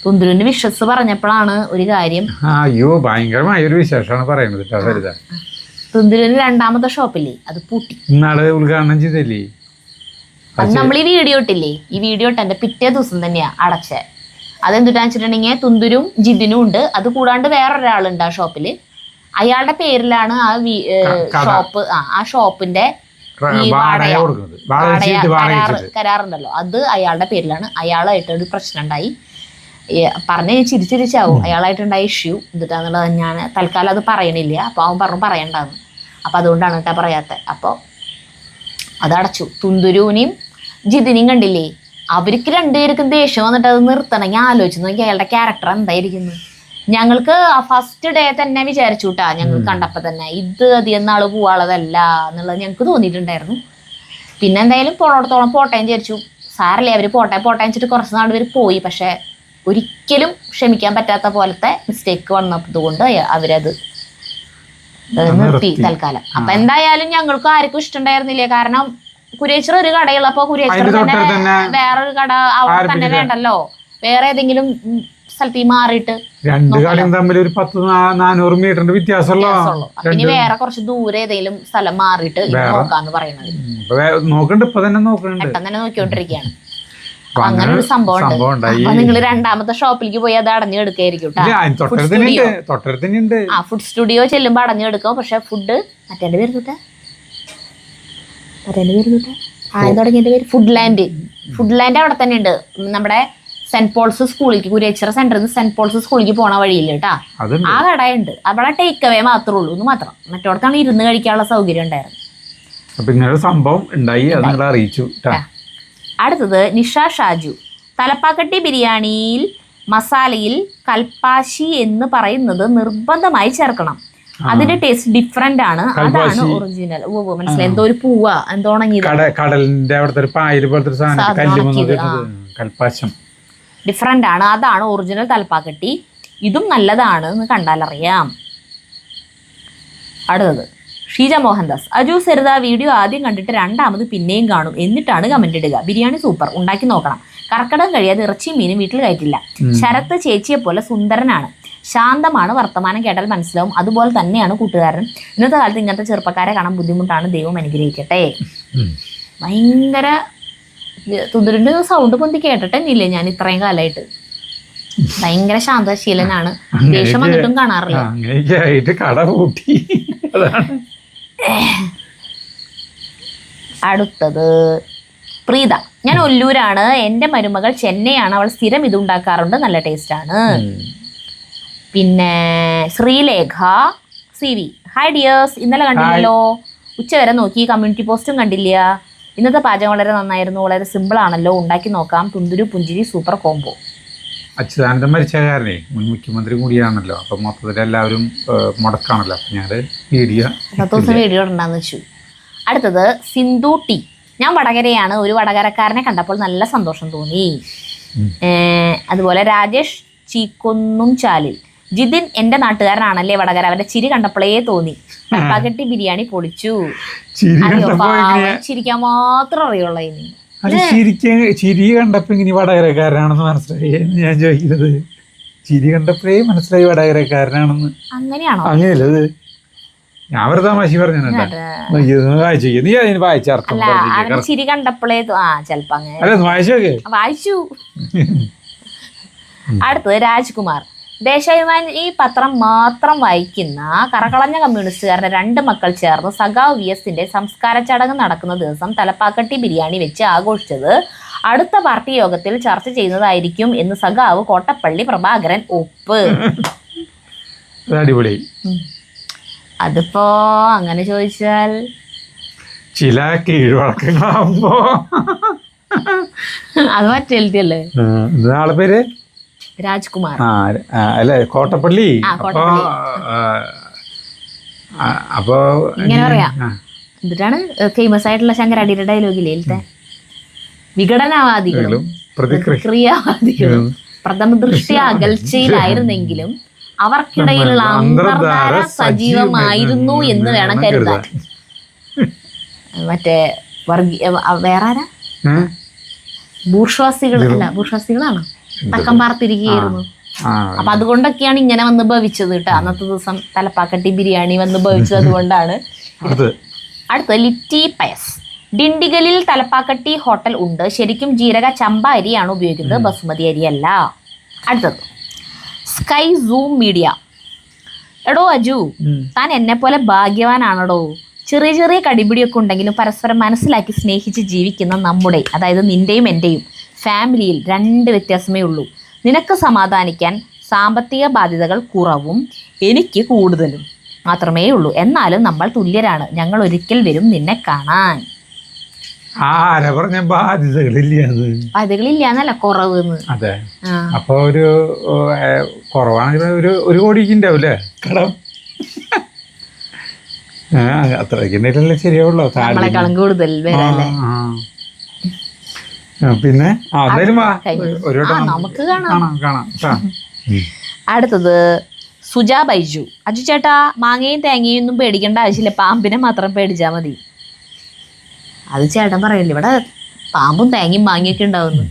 തുന്തുരുവിന്റെ wishes പറഞ്ഞപ്പോഴാണ് ഒരു കാര്യം. അയ്യോ ഭയങ്കരമായ ഒരു വിശേഷമാണ് പറയുന്നത്. തുന്തുരുവിന് 2ാമത്തെ ഷോപ്പില്ലേ, അത് പൂട്ടി. ഇന്നാള് ഉദ്ഘാടനം ചെയ്തില്ലേ, അത് നമ്മൾ ഈ വീഡിയോ ഇട്ടില്ലേ, ഈ വീഡിയോ ഇട്ടെന്റെ പിറ്റേ ദിവസം തന്നെയാ അടച്ചേ. അതെന്തുട്ടാന്ന് വെച്ചിട്ടുണ്ടെങ്കിൽ തുന്തുരും ജിതിനും ഉണ്ട്, അത് കൂടാണ്ട് വേറൊരാളുണ്ട് ആ ഷോപ്പില്. അയാളുടെ പേരിലാണ് ആ ഷോപ്പ്. ആ ഷോപ്പിന്റെ ഈ കരാറുണ്ടല്ലോ, അത് അയാളുടെ പേരിലാണ്. അയാളായിട്ട് ഒരു പ്രശ്നം ഉണ്ടായി. പറഞ്ഞ് ചിരിച്ചിരിച്ചാവും അയാളായിട്ടുണ്ടായ ഇഷ്യൂ എന്നിട്ടാന്നുള്ളത്. ഞാൻ തൽക്കാലം അത് പറയണില്ല. അപ്പോൾ അവൻ പറഞ്ഞു പറയണ്ടാന്ന്. അപ്പം അതുകൊണ്ടാണ് കേട്ടോ പറയാത്തത്. അപ്പോൾ അതടച്ചു. തുന്തുരുവിനെയും ജിതിനെയും കണ്ടില്ലേ, അവർക്ക് 2 പേർക്കും ദേഷ്യം വന്നിട്ട് അത് നിർത്തണമെങ്കിൽ ആലോചിച്ച് നോക്കി അയാളുടെ ക്യാരക്ടർ എന്തായിരിക്കുന്നു. ഞങ്ങൾക്ക് ഫസ്റ്റ് ഡേ തന്നെ വിചാരിച്ചു കേട്ടാ, ഞങ്ങൾ കണ്ടപ്പോൾ തന്നെ ഇത് അധികം നാൾ പോവാനുള്ളതല്ല എന്നുള്ളത് ഞങ്ങൾക്ക് തോന്നിയിട്ടുണ്ടായിരുന്നു. പിന്നെ എന്തായാലും പോണോടത്തോളം പോട്ടേന്ന് വിചാരിച്ചു. സാറല്ലേ അവർ പോട്ടെ വെച്ചിട്ട് കുറച്ച് നാൾ ഇവർ പോയി. പക്ഷെ ഒരിക്കലും ക്ഷമിക്കാൻ പറ്റാത്ത പോലത്തെ മിസ്റ്റേക്ക് വന്നത് കൊണ്ട് അവരത് നിർത്തി തൽക്കാലം. അപ്പൊ എന്തായാലും ഞങ്ങൾക്ക് ആർക്കും ഇഷ്ടമുണ്ടായിരുന്നില്ല. കാരണം കുരേശ്വർ ഒരു കടയുള്ളപ്പോ കുരേശ്വർ തന്നെ വേറൊരു കട അവിടെ തന്നെ വേണ്ടല്ലോ, വേറെ ഏതെങ്കിലും സ്ഥലത്ത് മാറിയിട്ട് 2 കടയും തമ്മിൽ ഒരു 400 മീറ്ററിന്റെ വ്യത്യാസമുള്ളൂ. ഇനി വേറെ കുറച്ച് ദൂരെ ഏതെങ്കിലും സ്ഥലം മാറിയിട്ട് നോക്കാന്ന് പറയുന്നത്. പെട്ടെന്ന് തന്നെ നോക്കിക്കൊണ്ടിരിക്കുകയാണ്. അങ്ങനെ ഒരു സംഭവം ഉണ്ട്. അപ്പൊ നിങ്ങൾ 2ാമത്തെ ഷോപ്പിലേക്ക് പോയി അത് അടഞ്ഞെടുക്കായിരിക്കും. ഫുഡ് സ്റ്റുഡിയോ ചെല്ലുമ്പോ അടഞ്ഞെടുക്കാം. പക്ഷെ ഫുഡ് മറ്റേന്റെ പേര് തുടങ്ങിയ പേര് ഫുഡ് ലാൻഡ് അവിടെ തന്നെ ഉണ്ട്. നമ്മുടെ സെന്റ് പോൾസ് സ്കൂളിലേക്ക്, കുരേച്ചിറ സെന്ററിൽ നിന്ന് സെന്റ് പോൾസ് സ്കൂളിലേക്ക് പോണ വഴിയില്ല കേട്ടാ, ആ കടയുണ്ട്. അവിടെ ടേക്ക് അവേ മാത്രമേ ഉള്ളൂ എന്ന് മാത്രം. മറ്റോടത്താണ് ഇരുന്ന് കഴിക്കാനുള്ള സൗകര്യം ഉണ്ടായിരുന്നു. സംഭവം ഉണ്ടായി, അറിയിച്ചു. അടുത്തത് നിഷ ഷാജു. തലപ്പാക്കട്ടി ബിരിയാണിയിൽ മസാലയിൽ കൽപ്പാശി എന്ന് പറയുന്നത് നിർബന്ധമായി ചേർക്കണം. അതിന്റെ ടേസ്റ്റ് ഡിഫറെന്റ് ആണ്. അതാണ് ഒറിജിനൽ. മനസ്സിലായി. എന്തോ ഒരു പൂവാ എന്തോ കടലിന്റെ ഡിഫറെന്റ് ആണ്. അതാണ് ഒറിജിനൽ തലപ്പാക്കട്ടി. ഇതും നല്ലതാണ് എന്ന് കണ്ടാലറിയാം. അടുത്തത് ഷീജ മോഹൻദാസ്. അജു സെറുത വീഡിയോ ആദ്യം കണ്ടിട്ട് 2ാമത് പിന്നെയും കാണും, എന്നിട്ടാണ് കമന്റ് ഇടുക. ബിരിയാണി സൂപ്പർ, ഉണ്ടാക്കി നോക്കണം. കർക്കിടകം കഴിയാതെ ഇറച്ചിയും മീനും വീട്ടിൽ കയറ്റില്ല. ശരത്ത് ചേച്ചിയെ പോലെ സുന്ദരനാണ്. ശാന്തമാണ്, വർത്തമാനം കേട്ടാൽ മനസ്സിലാവും. അതുപോലെ തന്നെയാണ് കൂട്ടുകാരൻ. ഇന്നത്തെ കാലത്ത് ഇങ്ങനത്തെ ചെറുപ്പക്കാരെ കാണാൻ ബുദ്ധിമുട്ടാണ്. ദൈവം അനുഗ്രഹിക്കട്ടെ. ഭയങ്കര തുന്തുരിൻ്റെ സൗണ്ട് പൊന്തി കേട്ടിട്ടില്ലേ ഞാൻ ഇത്രയും കാലമായിട്ട്. ഭയങ്കര ശാന്തശീലനാണ്. ദേഷ്യം വന്നിട്ടും കാണാറില്ല. അടുത്തത് പ്രീത. ഞാൻ ഒല്ലൂരാണ്. എൻ്റെ മരുമകൾ ചെന്നൈയാണ്. അവൾ സ്ഥിരം ഇത് ഉണ്ടാക്കാറുണ്ട്. നല്ല ടേസ്റ്റാണ്. പിന്നെ ശ്രീലേഖ CV. ഹായ് ഡിയേഴ്സ്, ഇന്നലെ കണ്ടില്ലല്ലോ. ഉച്ചവരെ നോക്കി, കമ്മ്യൂണിറ്റി പോസ്റ്റും കണ്ടില്ല. ഇന്നത്തെ പാചകം വളരെ നന്നായിരുന്നു. വളരെ സിമ്പിൾ ആണല്ലോ, ഉണ്ടാക്കി നോക്കാം. തുന്തുരു പുഞ്ചിരി സൂപ്പർ കോംബോ. അച്യുതാനന്ദൻ മരിച്ച കാരണേ മുൻ മുഖ്യമന്ത്രി കൂടിയാണല്ലോ. അപ്പം മൊത്തത്തിൽ എല്ലാവരും മുടക്കാണല്ലോ. അപ്പം ഞാൻ വീഡിയോ ഇടണ്ടാന്ന് വെച്ചു. അടുത്തത് സിന്ധു ടി. ഞാൻ വടകരയാണ്. ഒരു വടകരക്കാരനെ കണ്ടപ്പോൾ നല്ല സന്തോഷം തോന്നി. അതുപോലെ രാജേഷ് ചീക്കൊന്നും ചാലിൽ. ജിതിൻ എൻ്റെ നാട്ടുകാരനാണല്ലേ വടകര. അവന്റെ ചിരി കണ്ടപ്പോഴേ തോന്നി. പകട്ടി ബിരിയാണി പൊളിച്ചു. ചിരിക്കാൻ മാത്രം അറിയുള്ളൂ. ഇനി ചിരി കണ്ടപ്പോ ഇങ്ങനെ വടകരക്കാരനാണെന്ന് മനസ്സിലായി. ഞാൻ ചോദിക്കുന്നത് ചിരി കണ്ടപ്പോഴേ മനസ്സിലായി വടകരക്കാരനാണെന്ന്. അങ്ങനെയാണോ? അങ്ങനെയല്ലത്, ഞാൻ വെറുതെ തമാശ പറഞ്ഞു. നീ അതിന് വായിച്ചർത്ഥം ചിരി കണ്ടപ്പോഴേ ചെലപ്പോ അങ്ങനെ വായിച്ചു. അടുത്തത് രാജ്കുമാർ. ദേശാഭിമാനി ഈ പത്രം മാത്രം വായിക്കുന്ന കറകളഞ്ഞ കമ്മ്യൂണിസ്റ്റുകാരുടെ 2 മക്കൾ ചേർന്ന് സഖാവ് VSന്റെ സംസ്കാര ചടങ്ങ് നടക്കുന്ന ദിവസം തലപ്പാക്കട്ടി ബിരിയാണി വെച്ച് ആഘോഷിച്ചത് അടുത്ത പാർട്ടി യോഗത്തിൽ ചർച്ച ചെയ്യുന്നതായിരിക്കും എന്ന് സഖാവ് കോട്ടപ്പള്ളി പ്രഭാകരൻ ഒപ്പ്. അടിപൊളി. അതിപ്പോ അങ്ങനെ ചോദിച്ചാൽ ചില കീഴ്വഴക്കങ്ങളാവുമ്പോ അത് മറ്റേ ആളെ പേര് രാജ്കുമാർ അല്ലെ, കോട്ടപ്പള്ളി. അപ്പൊ ഇങ്ങനെ പറയാ. എന്നിട്ടാണ് ഫേമസ് ആയിട്ടുള്ള ശങ്കരാടിയുടെ ഡയലോഗില്ലേ, വിഘടനവാദികളും പ്രതിക്രിയാവാദികളും പ്രഥമ ദൃഷ്ട്യ അകൽച്ചയിലായിരുന്നെങ്കിലും അവർക്കിടയിലുള്ള അന്തർധാര സജീവമായിരുന്നു എന്ന് വേണം കരുതാൻ. മറ്റേ വേറാരാ, ബൂർഷ്വാസികളാണോ തക്കം പാർത്തിരിക്കുകയായിരുന്നു. അപ്പൊ അതുകൊണ്ടൊക്കെയാണ് ഇങ്ങനെ വന്ന് ഭവിച്ചത് കേട്ടോ. അന്നത്തെ ദിവസം തലപ്പാക്കട്ടി ബിരിയാണി വന്ന് ഭവിച്ചത് അതുകൊണ്ടാണ്. അടുത്ത ലിറ്റി പയസ്. ഡിണ്ടിഗലിൽ തലപ്പാക്കട്ടി ഹോട്ടൽ ഉണ്ട്. ശരിക്കും ജീരക ചമ്പ അരിയാണ് ഉപയോഗിക്കുന്നത്, ബസുമതി അരിയല്ല. അടുത്തത് സ്കൈ സൂം മീഡിയ. എടോ അജു, താൻ എന്നെ പോലെ ഭാഗ്യവാനാണോ? ചെറിയ ചെറിയ കടിപിടിയൊക്കെ ഉണ്ടെങ്കിലും പരസ്പരം മനസ്സിലാക്കി സ്നേഹിച്ച് ജീവിക്കുന്ന നമ്മുടെ, അതായത് നിന്റെയും എൻ്റെയും ഫാമിലിയിൽ 2 വ്യത്യാസമേ ഉള്ളൂ. നിനക്ക് സമാധാനിക്കാൻ സാമ്പത്തിക ബാധ്യതകൾ കുറവും എനിക്ക് കൂടുതലും മാത്രമേ ഉള്ളൂ. എന്നാലും നമ്മൾ തുല്യരാണ്. ഞങ്ങൾ ഒരിക്കൽ വരും നിന്നെ കാണാൻ. ബാധ്യതകളില്ലാന്നല്ല, കുറവ്. അതെ, അപ്പൊ ഒരു കുറവാണെങ്കിൽ ഒരു കോടിക്ക് ഉണ്ടാവൂലേ കടം. അത്രയ്ക്ക് ശരിയാവുള്ളൂ. നമ്മളെക്കാളും കൂടുതൽ വരാല്ലേ. പിന്നെ നമുക്ക് കാണാം. അടുത്തത് സുജാ ബൈജു. അജു ചേട്ടാ, മാങ്ങയും തേങ്ങയും ഒന്നും പേടിക്കേണ്ട ആവശ്യമില്ല, പാമ്പിനെ മാത്രം പേടിച്ചാ മതി. അത് ചേട്ടൻ പറയല്ലേ, ഇവിടെ പാമ്പും തേങ്ങയും മാങ്ങയൊക്കെ ഉണ്ടാവുന്നു.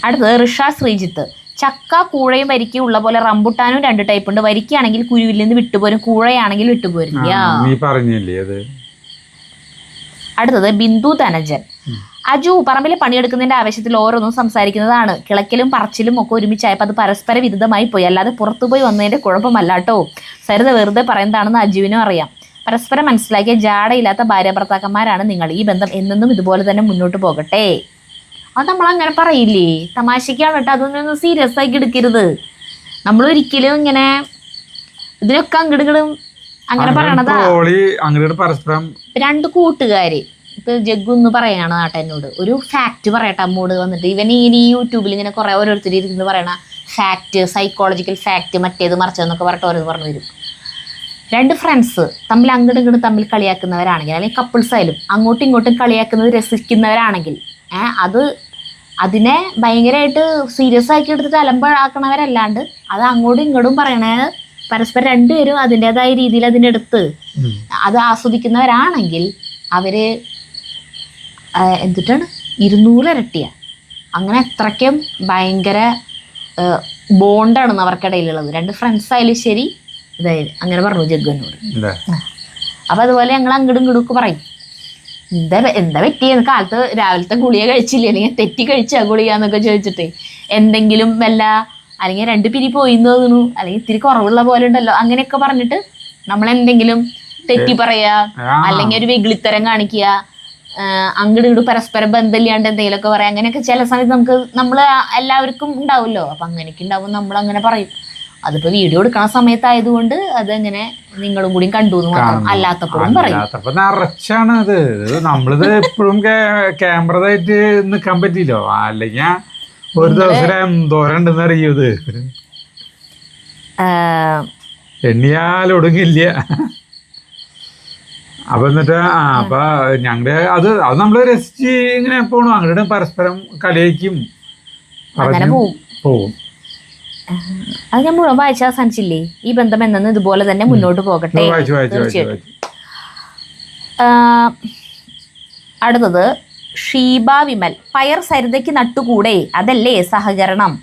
അടുത്തത് ഋഷ ശ്രീജിത്ത്. ചക്ക കൂഴയും വരിക്കയും ഉള്ള പോലെ റംബുട്ടാനും 2 ടൈപ്പ് ഉണ്ട്. വരിക്കയാണെങ്കിൽ കുരുവിൽ നിന്ന് വിട്ടുപോരും, കൂഴയാണെങ്കിൽ വിട്ടുപോരില്ല. അടുത്തത് ബിന്ദു ധനജൻ. അജു, പറമ്പിൽ പണിയെടുക്കുന്നതിന്റെ ആവശ്യത്തിൽ ഓരോന്നും സംസാരിക്കുന്നതാണ്. കിളക്കലും പറച്ചിലും ഒക്കെ ഒരുമിച്ചായപ്പോൾ അത് പരസ്പര വിരുദ്ധമായി പോയി. അല്ലാതെ പുറത്തുപോയി വന്നതിന്റെ കുഴപ്പമല്ല കേട്ടോ. സരിത വെറുതെ പറയുന്നതാണെന്ന് അജുവിനും അറിയാം. പരസ്പരം മനസ്സിലാക്കിയ ജാടയില്ലാത്ത ഭാര്യ ഭർത്താക്കന്മാരാണ് നിങ്ങൾ. ഈ ബന്ധം എന്നെന്നും ഇതുപോലെ തന്നെ മുന്നോട്ട് പോകട്ടെ. അത് നമ്മളങ്ങനെ പറയില്ലേ, തമാശക്കാണ് കേട്ടോ. അതൊന്നും സീരിയസ് ആക്കി എടുക്കരുത്. നമ്മൾ ഒരിക്കലും ഇങ്ങനെ ഇതിനൊക്കെ അങ്ങടുകളും അങ്ങനെ പറയണതാ. പരസ്പരം 2 കൂട്ടുകാര്, ഇപ്പൊ ജഗ്ഗു എന്ന് പറയാണ് എന്നോട് ഒരു ഫാക്ട് പറയട്ടെ. അമ്മോട് വന്നിട്ട് ഇവൻ ഇങ്ങനെ ഈ യൂട്യൂബിൽ ഇങ്ങനെ കുറെ ഓരോരുത്തർ ഇരുന്ന് പറയണ ഫാക്ട്, സൈക്കോളജിക്കൽ ഫാക്ട്, മറ്റേത് മറിച്ചതെന്നൊക്കെ പറഞ്ഞിട്ട് ഓരോന്ന് പറഞ്ഞു തരും. 2 ഫ്രണ്ട്സ് തമ്മിൽ അങ്ങോട്ടും തമ്മിൽ കളിയാക്കുന്നവരാണെങ്കിൽ, അല്ലെങ്കിൽ കപ്പിൾസ് ആയാലും അങ്ങോട്ടും ഇങ്ങോട്ടും കളിയാക്കുന്നത് രസിക്കുന്നവരാണെങ്കിൽ അതിനെ ഭയങ്കരമായിട്ട് സീരിയസ് ആക്കി എടുത്തിട്ട് അലമ്പാക്കണവരല്ലാണ്ട് അത് അങ്ങോട്ടും ഇങ്ങോട്ടും പറയണ പരസ്പരം 2 പേരും അതിൻ്റെതായ രീതിയിൽ അതിനെടുത്ത് അത് ആസ്വദിക്കുന്നവരാണെങ്കിൽ അവര് എന്തിട്ടാണ് 200 ഇരട്ടിയ. അങ്ങനെ അത്രയ്ക്കും ഭയങ്കര ബോണ്ടാണ് അവർക്കിടയിലുള്ളത്. 2 ഫ്രണ്ട്സ് ആയാലും ശരി ഇതായാലും അങ്ങനെ പറഞ്ഞു ജഗ്ഗുവിനോട്. അപ്പൊ അതുപോലെ ഞങ്ങൾ അങ്ങോട്ടും ഇങ്ങോട്ടും ഒക്കെ പറയും, എന്താ പറ്റിയെന്ന് കാലത്ത് രാവിലത്തെ ഗുളിക കഴിച്ചില്ലേ, അല്ലെങ്കിൽ തെറ്റി കഴിച്ചാ ഗുളിക എന്നൊക്കെ ചോദിച്ചിട്ട്, എന്തെങ്കിലും വല്ല അല്ലെങ്കിൽ 2 പിരി പോയിന്ന് തോന്നുന്നു, അല്ലെങ്കിൽ ഇത്തിരി കുറവുള്ള പോലെ ഉണ്ടല്ലോ, അങ്ങനെയൊക്കെ പറഞ്ഞിട്ട് നമ്മളെന്തെങ്കിലും തെറ്റി പറയാ, അല്ലെങ്കിൽ ഒരു വെകിളിത്തരം കാണിക്കുക, അങ്ങോട്ട് ഇങ്ങോട്ട് പരസ്പരം ബന്ധമില്ലാണ്ട് എന്തെങ്കിലുമൊക്കെ പറയാം. അങ്ങനെയൊക്കെ ചില സമയത്ത് നമ്മൾ എല്ലാവർക്കും ഉണ്ടാവുമല്ലോ. അപ്പൊ അങ്ങനെയൊക്കെ ഉണ്ടാവും, നമ്മൾ അങ്ങനെ പറയും. അതിപ്പോ വീഡിയോ എടുക്കണ സമയത്തായതുകൊണ്ട് അതങ്ങനെ നിങ്ങളും കൂടി കണ്ടു എന്ന് മാത്രം, അല്ലാത്തപ്പോഴും പറയും. നിറച്ചാണ് അത്. നമ്മളിത് എപ്പോഴും ക്യാമറതായിട്ട് നിക്കാൻ പറ്റില്ലോ, അല്ലെങ്കിൽ ഒരു ദിവസം എന്തോരം ഉണ്ടെന്ന് അറിയൂ. ഇത് എണ്ണിയാലൊടുങ്ങില്ല. അപ്പൊ എന്നിട്ട് അപ്പൊ ഞങ്ങളുടെ അത് നമ്മള് രസിച്ച് ഇങ്ങനെ പോണു. അങ്ങോട്ട് പരസ്പരം കളിയാക്കും, പോവും. അത് ഞാൻ മുഴുവൻ വായിച്ച അവസാനിച്ചില്ലേ? ഈ ബന്ധം എന്നു ഇതുപോലെ തന്നെ മുന്നോട്ട് പോകട്ടെ. അടുത്തത് ഷീബ വിമൽ, പയർ സരിതയ്ക്ക് നട്ടുകൂടെ, അതല്ലേ സഹകരണം?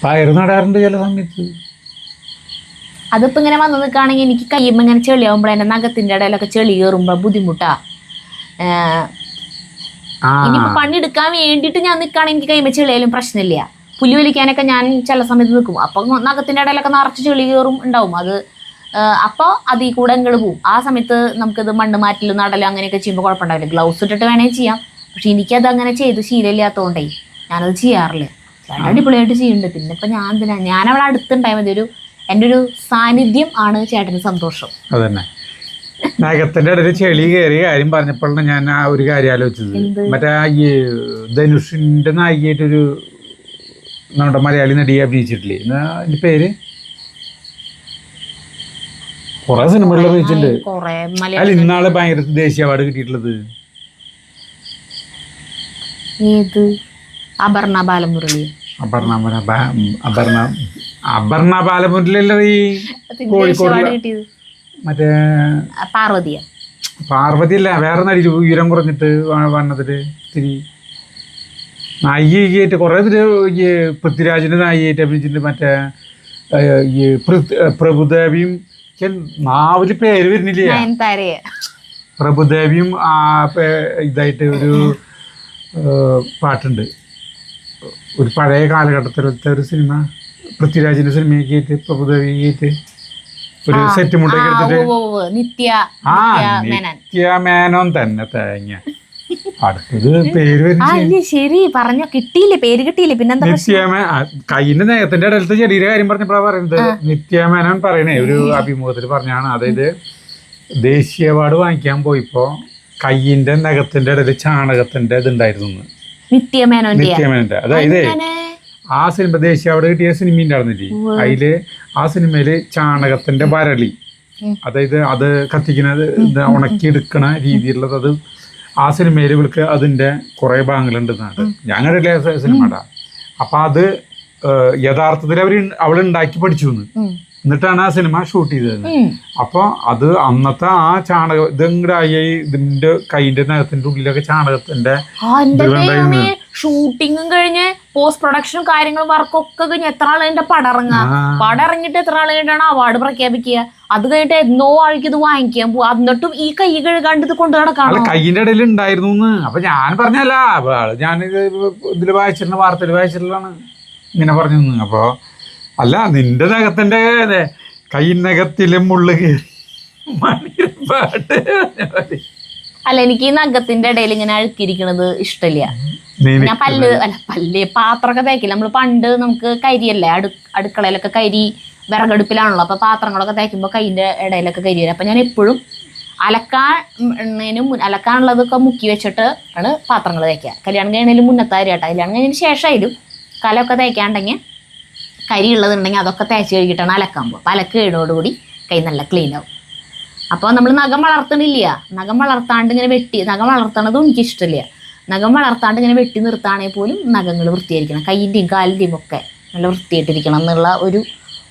പയർ നടാറുണ്ട് ചില സമയത്ത്. അതിപ്പോ ഇങ്ങനെ വന്ന് നിൽക്കുകയാണെങ്കിൽ എനിക്ക് കയ്യുമ്പോ ഇങ്ങനെ ചെളിയാവുമ്പോൾ എന്റെ നഖത്തിന്റെ ഇടയിലൊക്കെ ചെളി കയറുമ്പോ ബുദ്ധിമുട്ടാ. ഇനിയിപ്പോ പണിയെടുക്കാൻ വേണ്ടിയിട്ട് ഞാൻ നിൽക്കുകയാണെങ്കിൽ എനിക്ക് കൈമ ചെളിയായാലും പ്രശ്നമില്ല. പുല്ല് വലിക്കാനൊക്കെ ഞാൻ ചില സമയത്ത് നിൽക്കും. അപ്പൊ നഖത്തിന്റെ ഇടയിലൊക്കെ നിറച്ച് ചെളി കയറും ഉണ്ടാവും. അത് അപ്പോൾ അതിൽ കൂടെ അങ്ങോട്ട് പോവും. ആ സമയത്ത് നമുക്കിത് മണ്ണ് മാറ്റലും നടലും അങ്ങനെയൊക്കെ ചെയ്യുമ്പോൾ കുഴപ്പമുണ്ടാവില്ല. ഗ്ലൗസ് ഇട്ടിട്ട് വേണമെങ്കിൽ ചെയ്യാം. പക്ഷെ എനിക്കത് അങ്ങനെ ചെയ്ത് ശീലമില്ലാത്തതുകൊണ്ടേ ഞാനത് ചെയ്യാറില്ല. ചേട്ടൻ അടിപൊളിയായിട്ട് ചെയ്യുന്നുണ്ട്. പിന്നെ ഇപ്പൊ ഞാനവിടെ അടുത്തുണ്ടായാൽ മതി. എൻ്റെ ഒരു സാന്നിധ്യം ആണ് ചേട്ടന് സന്തോഷം. അതന്നെ. നഗത്തിന്റെ ഇടയിൽ ചെളി കയറിയ കാര്യം പറഞ്ഞപ്പോഴാണ് ഞാൻ ആ ഒരു കാര്യം ആലോചിച്ചത്. മറ്റേ ഈ ധനുഷിന്റെ നായികയായിട്ടൊരു നമ്മുടെ മലയാളി നടിയെ അഭിനയിച്ചിട്ടില്ലേ, അതിന്റെ പേര്? കുറെ സിനിമകളിൽ അഭിനയിച്ചിട്ടുണ്ട്. അല്ല, ഇന്നാള് ഭയങ്കര ദേശീയ അവാർഡ് കിട്ടിയിട്ടുള്ളത് അപർണ ബാലമുരളി. അപർണ ബാലമുരളിയല്ലേ ഈ കോഴിക്കോട് മറ്റേ പാർവതിയല്ല, വേറെ നടി ഉയരം കുറഞ്ഞിട്ട് വന്നതില് ഇത്തിരി നായികയായിട്ട് കുറെ ഈ പൃഥ്വിരാജിന്റെ നായികയായിട്ട് അഭിനയിച്ചിട്ടുണ്ട്. മറ്റേ ഈ പ്രഭുദേവിയും നാവില് പേര് വരുന്നില്ലേ, പ്രഭുദേവിയും ഇതായിട്ട് ഒരു പാട്ടുണ്ട്. ഒരു പഴയ കാലഘട്ടത്തിലത്തെ ഒരു സിനിമ, പൃഥ്വിരാജിന്റെ സിനിമയൊക്കെ ആയിട്ട് പ്രഭുദേവിയായിട്ട് ഒരു സെറ്റ് മുട്ടൊക്കെ എടുത്തിട്ട് നിത്യ മേനോൻ തന്നെ തേങ്ങ. അടുത്തത് പേര് കയ്യിന്റെ നേരത്തിന്റെ ഇടയിലത്തെ ചെടിയുടെ കാര്യം പറഞ്ഞപ്പോഴാണ് പറയുന്നത്. നിത്യ മേനോൻ പറയണേ ഒരു അഭിമുഖത്തിൽ പറഞ്ഞാണ്. അതായത് ദേശീയ അവാർഡ് വാങ്ങിക്കാൻ പോയിപ്പോ കയ്യിന്റെ നഖത്തിന്റെ ഇടയിൽ ചാണകത്തിന്റെ ഇതുണ്ടായിരുന്നു. നിത്യമേനോന്റെ അതായത് ആ സിനിമ ദേശീയ അവാർഡ് കിട്ടിയ സിനിമ ഉണ്ടായിരുന്നില്ലേ, അതില് ആ സിനിമയില് ചാണകത്തിന്റെ വരളി, അതായത് അത് കത്തിക്കുന്നത് ഉണക്കിയെടുക്കണ രീതിയിലുള്ളത്, അത് ആ സിനിമയിൽ ഇവൾക്ക് അതിന്റെ കുറെ ഭാഗങ്ങളുണ്ടെന്നാണ് ഞാൻ കണ്ടില്ലേ സിനിമ. അപ്പൊ അത് യഥാർത്ഥത്തിൽ അവളുണ്ടാക്കി പഠിച്ചു എന്നിട്ടാണ് ആ സിനിമ ഷൂട്ട് ചെയ്തത്. അപ്പൊ അത് അന്നത്തെ ആ ചാണകം ഇതെങ്ങടായി ഇതിന്റെ കൈന്റെ നഖത്തിന്റെ ഉള്ളിലൊക്കെ ചാണകത്തിന്റെ ഷൂട്ടിങ്ങും കഴിഞ്ഞ് പോസ്റ്റ് പ്രൊഡക്ഷനും കാര്യങ്ങളും വർക്കൊക്കെ കഴിഞ്ഞ് എത്ര ആൾ കഴിഞ്ഞിട്ട് പടം ഇറങ്ങിയിട്ട് എത്ര ആൾ കഴിഞ്ഞിട്ടാണ് അവാർഡ് പ്രഖ്യാപിക്കുക. അത് കഴിഞ്ഞിട്ട് എന്നോ ആൾക്ക് ഇത് വാങ്ങിക്കാൻ പോവാ. എന്നിട്ടും ഈ കൈ കഴുകാണ്ട് ഇത് കൊണ്ടു നടക്കണം. കൈയിന്റെ ഇടയിൽ ഉണ്ടായിരുന്നു. അപ്പൊ ഞാൻ പറഞ്ഞല്ല, ഞാനിത് ഇതില് വായിച്ചിരുന്ന വാർത്തയിൽ വായിച്ചിട്ടുള്ളതാണ് ഇങ്ങനെ പറഞ്ഞു. അപ്പൊ അല്ല, നിന്റെ നഖത്തിന്റെ കൈനകത്തിലും മുള്ളു കയറി പാട്ട്. അല്ല, എനിക്ക് ഈ നഖത്തിന്റെ ഇടയിൽ ഇങ്ങനെ അഴുക്കിയിരിക്കണത് ഇഷ്ടമില്ല. ഞാൻ പല്ല് പാത്രമൊക്കെ തേക്കില്ല. നമ്മൾ പണ്ട് നമുക്ക് കരിയല്ലേ, അടുക്കളയിലൊക്കെ കരി വിറകടുപ്പിലാണല്ലോ. അപ്പൊ പാത്രങ്ങളൊക്കെ തേക്കുമ്പോൾ കൈന്റെ ഇടയിലൊക്കെ കരി വരും. അപ്പൊ ഞാൻ എപ്പോഴും അലക്കാനുള്ളതൊക്കെ മുക്കി വെച്ചിട്ട് ആണ് പാത്രങ്ങൾ തേക്കുക. കല്യാണം കഴിഞ്ഞതിന് മുന്നത്തെ കാര്യമാട്ടോ. കല്യാണം കഴിഞ്ഞതിന് ശേഷമായാലും കലമൊക്കെ തേക്കാണ്ടെങ്കിൽ കരി ഉള്ളതുണ്ടെങ്കിൽ അതൊക്കെ തേച്ച് കഴുകിയിട്ടാണ് അലക്കാൻ പോകുക. അപ്പോൾ അലക്ക് കഴിഞ്ഞോടുകൂടി കൈ നല്ല ക്ലീൻ ആവും. അപ്പോൾ നമ്മൾ നഖം വളർത്തണില്ല, നഖം വളർത്താണ്ട് ഇങ്ങനെ നഖം വളർത്തണതും എനിക്കിഷ്ടമില്ല. നഖം വളർത്താണ്ട് ഇങ്ങനെ വെട്ടി നിർത്താണെങ്കിൽ പോലും നഖങ്ങൾ വൃത്തിയായിരിക്കണം. കൈയിൻ്റെയും കാലിൻ്റെയും ഒക്കെ നല്ല വൃത്തിയായിട്ടിരിക്കണം എന്നുള്ള ഒരു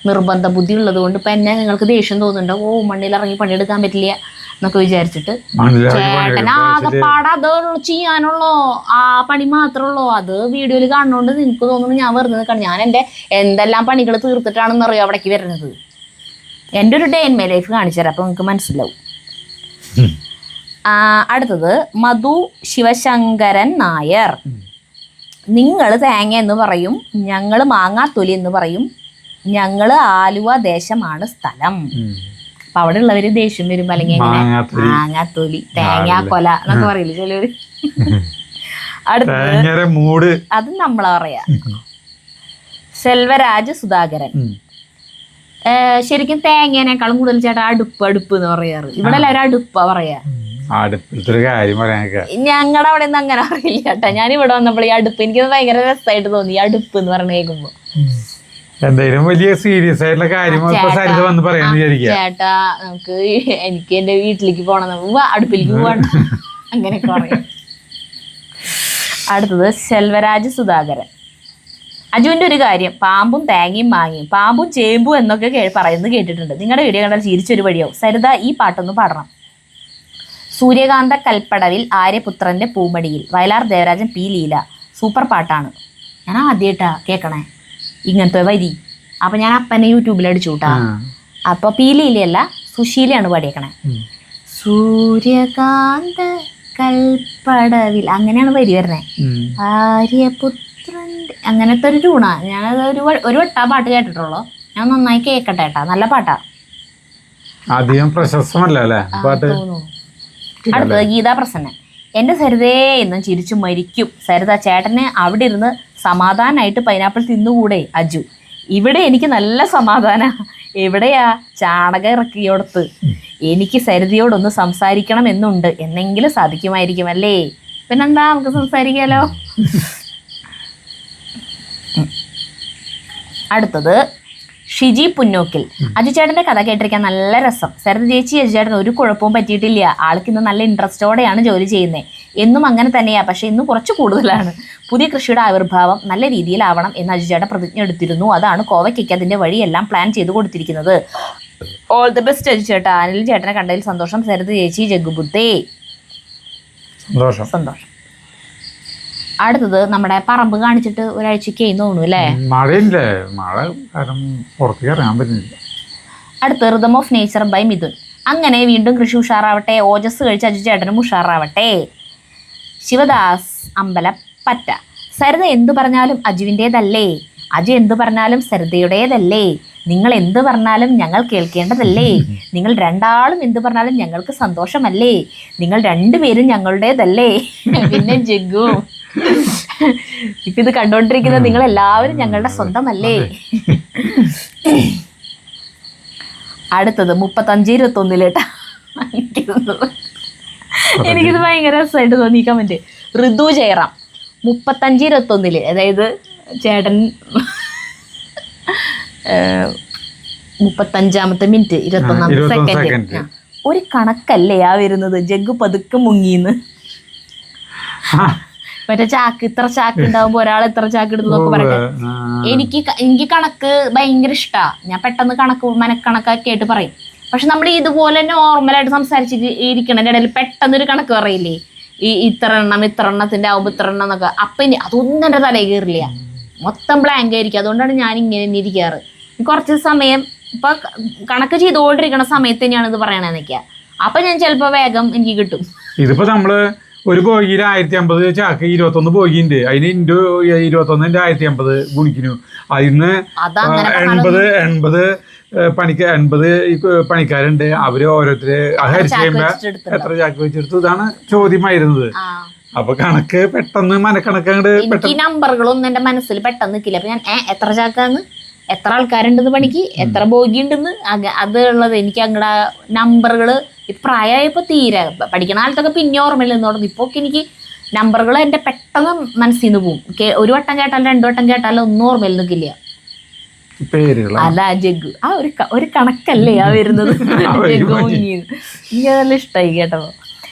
നിർബന്ധ ബുദ്ധി ഉള്ളത് കൊണ്ട് ഇപ്പം എന്നെ നിങ്ങൾക്ക് ദേഷ്യം തോന്നുന്നുണ്ടോ, മണ്ണിലിറങ്ങി പണിയെടുക്കാൻ പറ്റില്ല, എന്നൊക്കെ വിചാരിച്ചിട്ട് മണ്ണിലിറങ്ങി ചേട്ടൻ ആകെപ്പാട് അത് ചെയ്യാനുള്ളോ, ആ പണി മാത്രമുള്ളൂ. അത് വീഡിയോയിൽ കാണുന്നോണ്ട് നിനക്ക് തോന്നുന്നു ഞാൻ വെറുതെ നിൽക്കണം. ഞാൻ എൻ്റെ എന്തെല്ലാം പണികൾ തീർത്തിട്ടാണെന്ന് അറിയോ അവിടേക്ക് വരുന്നത്. എൻ്റെ ഒരു ഡേ ഇൻ മൈ ലൈഫ് കാണിച്ചു തരാം, അപ്പോൾ നിങ്ങൾക്ക് മനസ്സിലാവും. അടുത്തത് മധു ശിവശങ്കരൻ നായർ. നിങ്ങൾ തേങ്ങ എന്ന് പറയും, ഞങ്ങൾ മാങ്ങാത്തൊലി എന്ന് പറയും, ഞങ്ങൾ ആലുവ ദേശമാണ് സ്ഥലം. അപ്പൊ അവിടെ ഉള്ളവര് ദേഷ്യം വരുമ്പോ അല്ലെങ്കിൽ മാങ്ങാത്തൊലി തേങ്ങാക്കൊല എന്നൊക്കെ പറയില്ല ചിലവര്. അടുത്തത് അത് നമ്മളാ പറയാ. സെൽവരാജ് സുധാകരൻ. ശരിക്കും തേങ്ങേനേക്കാളും കൂടുതൽ ചേട്ടാ അടുപ്പ് എന്ന് പറയാറ്. ഇവിടെ എല്ലാവരും അടുപ്പാ പറയാ. ഞങ്ങളുടെ അവിടെ ഒന്നും അങ്ങനെ അറിയില്ല ചേട്ടാ. ഞാൻ ഇവിടെ വന്നപ്പോൾ ഈ അടുപ്പ് എനിക്ക് ഭയങ്കര രസമായിട്ട് തോന്നി, ഈ അടുപ്പ് എന്ന് പറഞ്ഞ കേൾക്കുമ്പോ. എന്തായാലും വലിയ സീരിയസ് ആയിട്ടുള്ള കാര്യം ചേട്ടാ നമുക്ക് എനിക്ക് എന്റെ വീട്ടിലേക്ക് പോണം, അടുപ്പിലേക്ക് പോകണ്ട അങ്ങനെയൊക്കെ പറയാം. അടുത്തത് സെൽവരാജ് സുധാകരൻ. അജുവിന്റെ ഒരു കാര്യം, പാമ്പും തേങ്ങയും മാങ്ങയും, പാമ്പും ചേമ്പും എന്നൊക്കെ പറയുന്നത് കേട്ടിട്ടുണ്ട്. നിങ്ങളുടെ വീഡിയോ കണ്ടാൽ ചിരിച്ചൊരു വഴിയാവും. സരിത ഈ പാട്ടൊന്ന് പാടണം. സൂര്യകാന്ത കൽപ്പടവിൽ ആര്യപുത്രന്റെ പൂമടിയിൽ, വയലാർ ദേവരാജൻ പി ലീല. സൂപ്പർ പാട്ടാണ്. ഞാൻ ആദ്യമായിട്ടാ കേൾക്കണേ ഇങ്ങനത്തെ വരി. അപ്പൊ ഞാൻ അപ്പനെ യൂട്യൂബിൽ അടിച്ചു കൂട്ടാ. അപ്പൊ പി ലീലയല്ല സുശീലയാണ് പാടിയേക്കണേ. സൂര്യകാന്ത കൽപ്പടവിൽ അങ്ങനെയാണ് വരി വരണേ. ആര്യപുത്രന്റെ അങ്ങനത്തെ ഒരു ട്യൂണാ. ഞാനത് ഒരു വട്ടാ പാട്ട് കേട്ടിട്ടുള്ളൂ. ഞാൻ നന്നായി കേൾക്കട്ടെ ഏട്ടാ, നല്ല പാട്ടാ. അധികം പ്രശസ്തമല്ല പാട്ട്. അടുത്തത് ഗീതാ പ്രസന്നൻ. എൻ്റെ സരിതേ എന്നും ചിരിച്ചു മരിക്കും. സരിത ചേട്ടന് അവിടെ ഇരുന്ന് സമാധാനമായിട്ട് പൈനാപ്പിൾ തിന്നുകൂടെ അജു? ഇവിടെ എനിക്ക് നല്ല സമാധാന. എവിടെയാ ചാണകം ഇറക്കിയോടത്ത്. എനിക്ക് സരിതയോടൊന്ന് സംസാരിക്കണം എന്നുണ്ട്. എന്നെങ്കിലും സാധിക്കുമായിരിക്കും അല്ലേ? പിന്നെന്താ, നമുക്ക് സംസാരിക്കാലോ. അടുത്തത് ഷിജി പുന്നോക്കിൽ. അജു ചേട്ടൻ്റെ കഥ കേട്ടിരിക്കാൻ നല്ല രസം. സരിത ചേച്ചി അജു ചേട്ടൻ ഒരു കുഴപ്പവും പറ്റിയിട്ടില്ല. ആൾക്ക് ഇന്ന് നല്ല ഇൻട്രസ്റ്റോടെയാണ് ജോലി ചെയ്യുന്നത്. എന്നും അങ്ങനെ തന്നെയാ, പക്ഷെ ഇന്ന് കുറച്ച് കൂടുതലാണ്. പുതിയ കൃഷിയുടെ ആവിർഭാവം നല്ല രീതിയിലാവണം എന്ന് അജു ചേട്ടൻ പ്രതിജ്ഞ എടുത്തിരുന്നു. അതാണ് കോവയ്ക്ക് അതിൻ്റെ വഴിയെല്ലാം പ്ലാൻ ചെയ്ത് കൊടുത്തിരിക്കുന്നത്. ഓൾ ദി ബെസ്റ്റ് അജു ചേട്ടാ. അനിൽ ചേട്ടനെ കണ്ടതിൽ സന്തോഷം. സരിത ചേച്ചി ജഗുബുദ്ധേ. സന്തോഷം. അടുത്തത് നമ്മുടെ പറമ്പ് കാണിച്ചിട്ട് ഒരാഴ്ചക്ക് തോന്നുന്നു അല്ലേ? മഴയില്ലേ, മഴ പുറത്തേക്ക് ഇറങ്ങാൻ പറ്റുന്നില്ല. അടുത്ത് rhythm of nature by Mithun. അങ്ങനെ വീണ്ടും കൃഷി ഉഷാറാവട്ടെ. ഓജസ് കഴിച്ച് അജു ചേട്ടനും ഉഷാറാവട്ടെ. ശിവദാസ് അമ്പലപ്പറ്റ. സരിത എന്തു പറഞ്ഞാലും അജുവിൻ്റേതല്ലേ? അജു എന്തു പറഞ്ഞാലും സരിതയുടേതല്ലേ? നിങ്ങൾ എന്ത് പറഞ്ഞാലും ഞങ്ങൾ കേൾക്കേണ്ടതല്ലേ? നിങ്ങൾ രണ്ടാളും എന്ത് പറഞ്ഞാലും ഞങ്ങൾക്ക് സന്തോഷമല്ലേ? നിങ്ങൾ രണ്ടുപേരും ഞങ്ങളുടേതല്ലേ? പിന്നെ ജഗ്ഗു, ഇപ്പൊ ഇത് കണ്ടോണ്ടിരിക്കുന്ന നിങ്ങൾ എല്ലാവരും ഞങ്ങളുടെ സ്വന്തമല്ലേ? അടുത്തത് 35-21 എനിക്കിത് ഭയങ്കര രസമായിട്ട് തോന്നി കമന്റ്. ഋതു ജയറാം 35-21, അതായത് ചേട്ടൻ 35ാമത്തെ മിനിറ്റ് 21ാമത്തെ സെക്കൻഡ്. ഒരു കണക്കല്ലേ ആ വരുന്നത്? ജഗ്ഗു പതുക്കെ മുങ്ങിന്ന്. മറ്റേ ചാക്ക്, ഇത്ര ചാക്ക് ഉണ്ടാവുമ്പോ ഒരാൾ എത്ര ചാക്ക് എടുത്തു പറയട്ടെ. എനിക്ക് കണക്ക് ഭയങ്കര ഇഷ്ടാ. ഞാൻ പെട്ടെന്ന് മനക്കണക്കാക്കി ആയിട്ട് പറയും. പക്ഷെ നമ്മൾ ഇതുപോലെ നോർമലായിട്ട് സംസാരിച്ചിട്ട് ഇരിക്കണതിന്റെ ഇടയിൽ പെട്ടെന്ന് ഒരു കണക്ക് പറയില്ലേ, ഈ ഇത്ര എണ്ണത്തിന്റെ ആവുമ്പോ ഇത്ര എണ്ണം എന്നൊക്കെ. അപ്പൊ അതൊന്നും എന്റെ തലയിൽ കയറില്ല, മൊത്തം ബ്ലാങ്ക് ആയിരിക്കും. അതുകൊണ്ടാണ് ഞാൻ ഇങ്ങനെ ഇരിക്കാറ്. കുറച്ച് സമയം ഇപ്പൊ കണക്ക് ചെയ്തുകൊണ്ടിരിക്കണ സമയത്ത് തന്നെയാണ് ഇത് പറയണെന്നൊക്കെ. അപ്പൊ ഞാൻ ചിലപ്പോ വേഗം എനിക്ക് കിട്ടും. ഇതിപ്പോ നമ്മള് ഒരു ബോഗിയിൽ 1050 ചാക്ക് 21 ബോഗിയുണ്ട്. അതിന് 21 1050 ഗുണിക്കുന്നു. അതിന് 80 പണിക്കാരുണ്ട്. അവര് ഓരോരുത്തര് ഹരിച്ച് കഴിയുമ്പോ എത്ര ചാക്ക് വെച്ചെടുത്തു. ഇതാണ് ചോദ്യമായിരുന്നത്. അപ്പൊ കണക്ക് പെട്ടെന്ന് മനക്കണക്കങ്ങട് ഈ നമ്പറുകളൊന്നും എന്റെ മനസ്സിൽ പെട്ടെന്ന് നിൽക്കില്ല. അപ്പൊ ഞാൻ എത്ര ചാക്കാന്ന്, എത്ര ആൾക്കാരുണ്ടെന്ന് പണിക്ക്, എത്ര ബോഗി ഉണ്ടെന്ന്, അത് ഉള്ളത് എനിക്ക് അങ്ങടെ നമ്പറുകള് പ്രായമായപ്പോ തീരെ. പഠിക്കണ കാലത്തൊക്കെ പിന്നെ ഓർമ്മയിൽ നിന്നോടുന്നു. ഇപ്പൊ എനിക്ക് നമ്പറുകൾ എന്റെ പെട്ടെന്ന് മനസ്സിൽ നിന്ന് പോകും. ഒരു വട്ടം കേട്ടാലും 2 വട്ടം കേട്ടാലും ഒന്നും ഓർമ്മയിൽ നിൽക്കില്ല. അല്ല ജഗ്ഗു ആ ഒരു കണക്കല്ലേ ആ വരുന്നത്. ജഗ്ഗു എനിക്ക് നല്ല ഇഷ്ടമായി കേട്ടോ.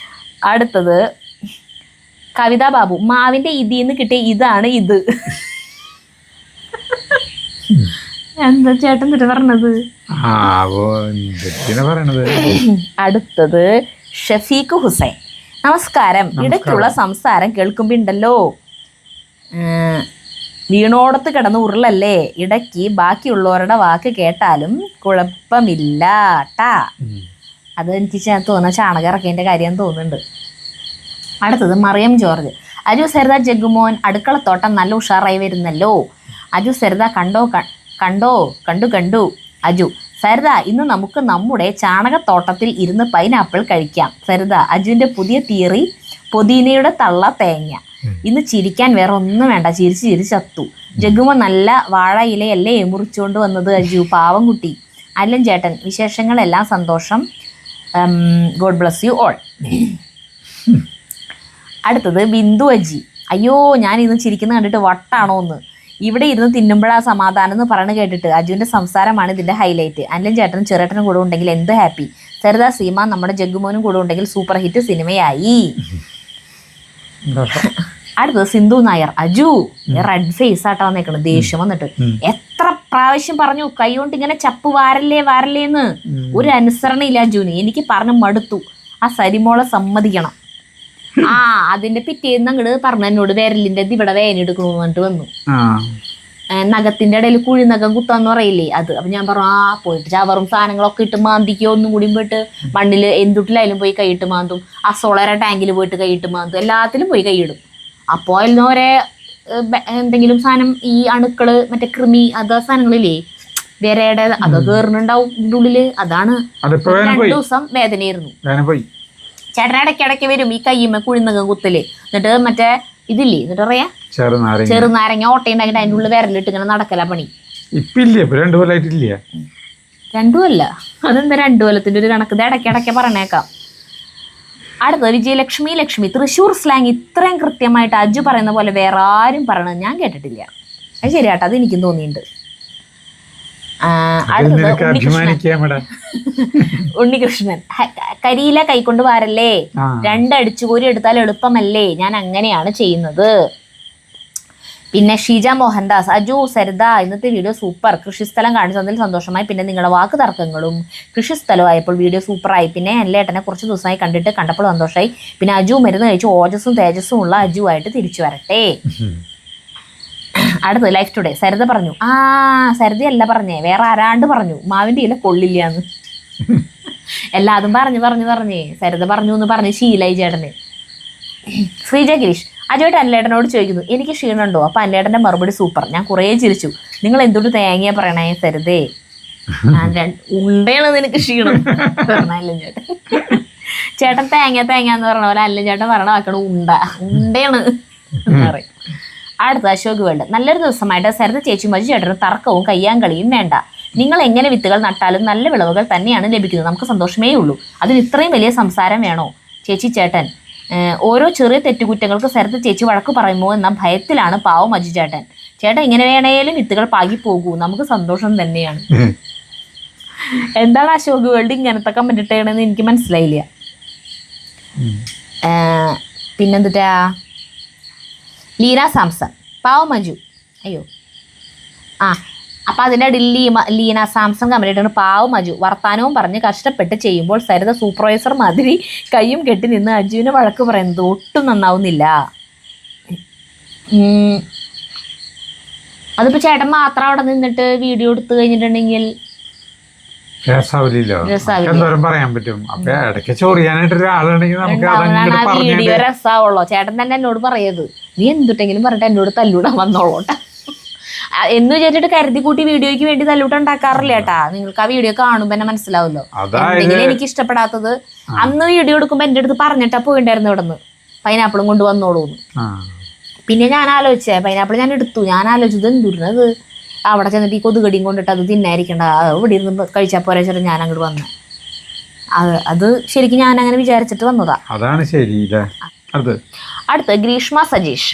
അടുത്തത് കവിത ബാബു. മാവിന്റെ ഇതിന്ന് കിട്ടിയ ഇതാണ് ഇത്. എന്താ ചേട്ടൻ പറഞ്ഞത്? അടുത്തത് ഷഫീഖ് ഹുസൈൻ. നമസ്കാരം. ഇടയ്ക്കുള്ള സംസാരം കേൾക്കുമ്പോണ്ടല്ലോ വീണോടത്ത് കിടന്ന് ഉരുളല്ലേ, ഇടയ്ക്ക് ബാക്കിയുള്ളവരുടെ വാക്ക് കേട്ടാലും കുഴപ്പമില്ല ട്ടാ. അത് എനിക്ക് തോന്നുന്ന ചാണകം ഇറക്കിയതിൻ്റെ കാര്യം തോന്നുന്നുണ്ട്. അടുത്തത് മറിയം ജോർജ്. അജു സരിത ജഗ്ഗുമോൻ അടുക്കളത്തോട്ടം നല്ല ഉഷാറായി വരുന്നല്ലോ. അജു സരിത കണ്ടു. അജു സരിത ഇന്ന് നമുക്ക് നമ്മുടെ ചാണകത്തോട്ടത്തിൽ ഇരുന്ന് പൈനാപ്പിൾ കഴിക്കാം. സരിത അജുവിൻ്റെ പുതിയ തിയറി പൊതീനയുടെ തള്ള തേങ്ങ. ഇന്ന് ചിരിക്കാൻ വേറെ ഒന്നും വേണ്ട, ചിരിച്ച് ചത്തു. ജഗ്ഗുമോൻ നല്ല വാഴ ഇലയല്ലേ മുറിച്ചുകൊണ്ട് വന്നത് അജു, പാവം കുട്ടി. അല്ലൻ ചേട്ടൻ വിശേഷങ്ങളെല്ലാം സന്തോഷം, ഗോഡ് ബ്ലസ് യു ഓൾ. അടുത്തത് ബിന്ദു അജി. അയ്യോ ഞാൻ ഇന്ന് ചിരിക്കുന്ന കണ്ടിട്ട് വട്ടാണോ എന്ന്. ഇവിടെ ഇരുന്ന് തിന്നുമ്പോഴാ സമാധാനം എന്ന് പറഞ്ഞു കേട്ടിട്ട് അജുവിൻ്റെ സംസാരമാണ് ഇതിൻ്റെ ഹൈലൈറ്റ്. അല്ലൻ ചേട്ടനും ചെറുട്ടനും കൂടെ ഉണ്ടെങ്കിൽ എന്ത് ഹാപ്പി. സരിത സീമ നമ്മുടെ ജഗ്ഗുമോനും കൂടെ ഉണ്ടെങ്കിൽ സൂപ്പർ ഹിറ്റ് സിനിമയായി. അടുത്തത് സിന്ധു നായർ. അജു റെഡ് ഫേസ് ആട്ടാ വന്നേക്കണം, ദേഷ്യം വന്നിട്ട്. എത്ര പ്രാവശ്യം പറഞ്ഞു കൈ കൊണ്ട് ഇങ്ങനെ ചപ്പ് വാരല്ലേന്ന്. ഒരു അനുസരണ ഇല്ല അജുവിന്. എനിക്ക് പറഞ്ഞു മടുത്തു. ആ സരിമോളെ സമ്മതിക്കണം. അതിന്റെ പിറ്റേന്ന് അങ്ങോട്ട് പറഞ്ഞു എന്നോട് വിരലിന്റെ ഇവിടെ വേനെടുക്കണമെന്ന് പറഞ്ഞിട്ട് വന്നു. നഖത്തിന്റെ ഇടയിൽ കുഴിനഖം കുത്താന്ന് പറയില്ലേ അത്. അപ്പൊ ഞാൻ പറഞ്ഞു പോയിട്ട് ചവറും സാധനങ്ങളൊക്കെ ഇട്ട് മാന്തിക്കോ, ഒന്നും കൂടി പോയിട്ട് മണ്ണിൽ എന്തുട്ടിലായാലും പോയി കൈയിട്ട് മാന്തും. സോളാര ടാങ്കിൽ പോയിട്ട് കൈയിട്ട് മാന്തും, എല്ലാത്തിലും പോയി കൈയിടും. അപ്പോൾ അതിൽ ഒരേ എന്തെങ്കിലും സാധനം ഈ അണുക്കള് മറ്റേ കൃമി അത് സാധനങ്ങളില്ലേ വിരയുടെ അതൊക്കെ കയറുന്നുണ്ടാവും ഇതിൻ്റെ ഉള്ളില്. അതാണ് 2 ദിവസം വേദനയായിരുന്നു. ചേട്ടൻ ഇടയ്ക്കിടയ്ക്ക് വരും ഈ കയ്യുമ്മ കുഴിനകം കുത്തല്. എന്നിട്ട് മറ്റേ ഇതില്ലേ എന്നിട്ട് പറയാ ചെറുനാരങ്ങ ഓട്ടയുണ്ടാക്കിട്ട് അതിൻ്റെ ഉള്ളിൽ വിരലിട്ട് ഇങ്ങനെ നടക്കല പണി. 2 കൊല്ല അതെന്താ 2 കൊല്ലത്തിന്റെ ഒരു കണക്ക് ഇടയ്ക്കിടയ്ക്ക് പറഞ്ഞേക്കാം. അടുത്തത് വിജയലക്ഷ്മി. തൃശ്ശൂർ സ്ലാങ് ഇത്രയും കൃത്യമായിട്ട് അജു പറയുന്ന പോലെ വേറെ ആരും പറയണത് ഞാൻ കേട്ടിട്ടില്ല. അത് ശരിയാട്ടോ, അത് എനിക്കും തോന്നിയിട്ടുണ്ട്. ഉണ്ണികൃഷ്ണൻ. കരിയില കൈകൊണ്ട് വാരല്ലേ, 2 അടിച്ചുകോരി എടുത്താൽ എളുപ്പമല്ലേ, ഞാൻ അങ്ങനെയാണ് ചെയ്യുന്നത്. പിന്നെ ഷീജ മോഹൻദാസ്. അജു സരിത ഇന്നത്തെ വീഡിയോ സൂപ്പർ. കൃഷിസ്ഥലം കാണിച്ചതിൽ സന്തോഷമായി. പിന്നെ നിങ്ങളുടെ വാക്ക് തർക്കങ്ങളും കൃഷിസ്ഥലമായപ്പോൾ വീഡിയോ സൂപ്പറായി. പിന്നെ അല്ലേട്ടനെ കുറച്ച് ദിവസമായി കണ്ടപ്പോൾ സന്തോഷമായി. പിന്നെ അജു മരുന്ന് കഴിച്ച് ഓജസ്സും തേജസ്സും ഉള്ള അജു ആയിട്ട് തിരിച്ചു വരട്ടെ. അടുത്തത് ലൈഫ് ടുഡേ. സരിത പറഞ്ഞു. സരിതയല്ല പറഞ്ഞേ, വേറെ ആരാണ്ട് പറഞ്ഞു മാവിൻ്റെ ഇല കൊള്ളില്ലാന്ന്. എല്ലാതും പറഞ്ഞേ സരിത പറഞ്ഞു എന്ന് പറഞ്ഞ് ശീലായി ചേട്ടന്. ശ്രീജ ഗിരീഷ്. അജുവായിട്ട് അല്ലേട്ടനോട് ചോദിക്കുന്നു എനിക്ക് ക്ഷീണമുണ്ടോ. അപ്പം അല്ലേട്ടൻ്റെ മറുപടി സൂപ്പർ. ഞാൻ കുറേ ചിരിച്ചു. നിങ്ങൾ എന്തുകൊണ്ട് തേങ്ങ പറയണേ സരിതേ. ഉണ്ടയാണ് നിനക്ക് ക്ഷീണം പറഞ്ഞ അല്ലൻ ചേട്ടൻ. ചേട്ടൻ തേങ്ങ എന്ന് പറഞ്ഞ പോലെ അല്ലൻ ചേട്ടൻ പറയണ വാക്കണം ഉണ്ടയാണ് എന്ന് പറയും. അടുത്ത അശോക് വേൾഡ്. നല്ലൊരു ദിവസമായിട്ട് സരിത ചേച്ചിയും മജു ചേട്ടനും തർക്കവും കയ്യാങ്കളിയും വേണ്ട. നിങ്ങൾ എങ്ങനെ വിത്തുകൾ നട്ടാലും നല്ല വിളവുകൾ തന്നെയാണ് ലഭിക്കുന്നത്. നമുക്ക് സന്തോഷമേ ഉള്ളൂ. അതിന് ഇത്രയും വലിയ സംസാരം വേണോ ചേച്ചി ചേട്ടൻ. ഓരോ ചെറിയ തെറ്റുകുറ്റങ്ങൾക്ക് സരിത ചേച്ചി വഴക്ക് പറയുമോ എന്ന ഭയത്തിലാണ് പാവം മജു ചേട്ടൻ. ചേട്ടൻ ഇങ്ങനെ വേണേലും വിത്തുകൾ പാകി പോകൂ, നമുക്ക് സന്തോഷം തന്നെയാണ്. എന്താണ് അശോക് വേൾഡ് ഇങ്ങനത്തെ കമന്റ് ഇട്ടേണെന്ന് എനിക്ക് മനസ്സിലായില്ല. പിന്നെന്തിട്ടാ ലീന സാംസൺ. പാവം മജു. അയ്യോ അപ്പം അതിൻ്റെ ഇടയിൽ ലീന സാംസൺ കമന്റിട്ടാണ് പാവം മജു വർത്താനവും പറഞ്ഞ് കഷ്ടപ്പെട്ട് ചെയ്യുമ്പോൾ സരിത സൂപ്പർവൈസർ മാതിരി കയ്യും കെട്ടി നിന്ന് അജുവിനെ വഴക്ക് പറയുന്നത് ഒട്ടും നന്നാവുന്നില്ല. അതിപ്പോൾ ചേട്ടൻ മാത്രം അവിടെ നിന്നിട്ട് വീഡിയോ എടുത്തു കഴിഞ്ഞിട്ടുണ്ടെങ്കിൽ വീഡിയോ രസാവുള്ളോ. ചേട്ടൻ തന്നെ എന്നോട് പറയത് നീ എന്തുട്ടെങ്കിലും പറഞ്ഞിട്ട് എന്നോട് തല്ലൂടാൻ വന്നോളോട്ടെ എന്ന് വിചാരിച്ചിട്ട് കരുതി കൂട്ടി വീഡിയോയ്ക്ക് വേണ്ടി തല്ലൂട്ടം ഉണ്ടാക്കാറില്ല ഏട്ടാ. നിങ്ങൾക്ക് ആ വീഡിയോ കാണുമ്പോ തന്നെ മനസ്സിലാവുമല്ലോ. എന്തെങ്കിലും എനിക്ക് ഇഷ്ടപ്പെടാത്തത് അന്ന് വീഡിയോ എടുക്കുമ്പോ എന്റെ അടുത്ത് പറഞ്ഞിട്ടാ പോയിണ്ടായിരുന്നു ഇവിടെ നിന്ന് പൈനാപ്പിളും കൊണ്ട് വന്നോളൂന്ന്. പിന്നെ ഞാൻ ആലോചിച്ചേ പൈനാപ്പിൾ ഞാൻ എടുത്തു. ഞാൻ ആലോചിച്ചത് എന്തുന്നത് അവിടെ ചെന്നിട്ട് ഈ കൊതുകടിയും കൊണ്ടിട്ട് അത് തിന്നായിരിക്കണ്ട, ഇവിടെ ഇരുന്ന് കഴിച്ചാൽ പോരെ ചേട്ടൻ ഞാൻ അങ്ങോട്ട് വന്നു. അത് ശരിക്കും ഞാൻ അങ്ങനെ വിചാരിച്ചിട്ട് വന്നതാ. അതാണ് ശരി. അടുത്ത് ഗ്രീഷ്മ സജീഷ്.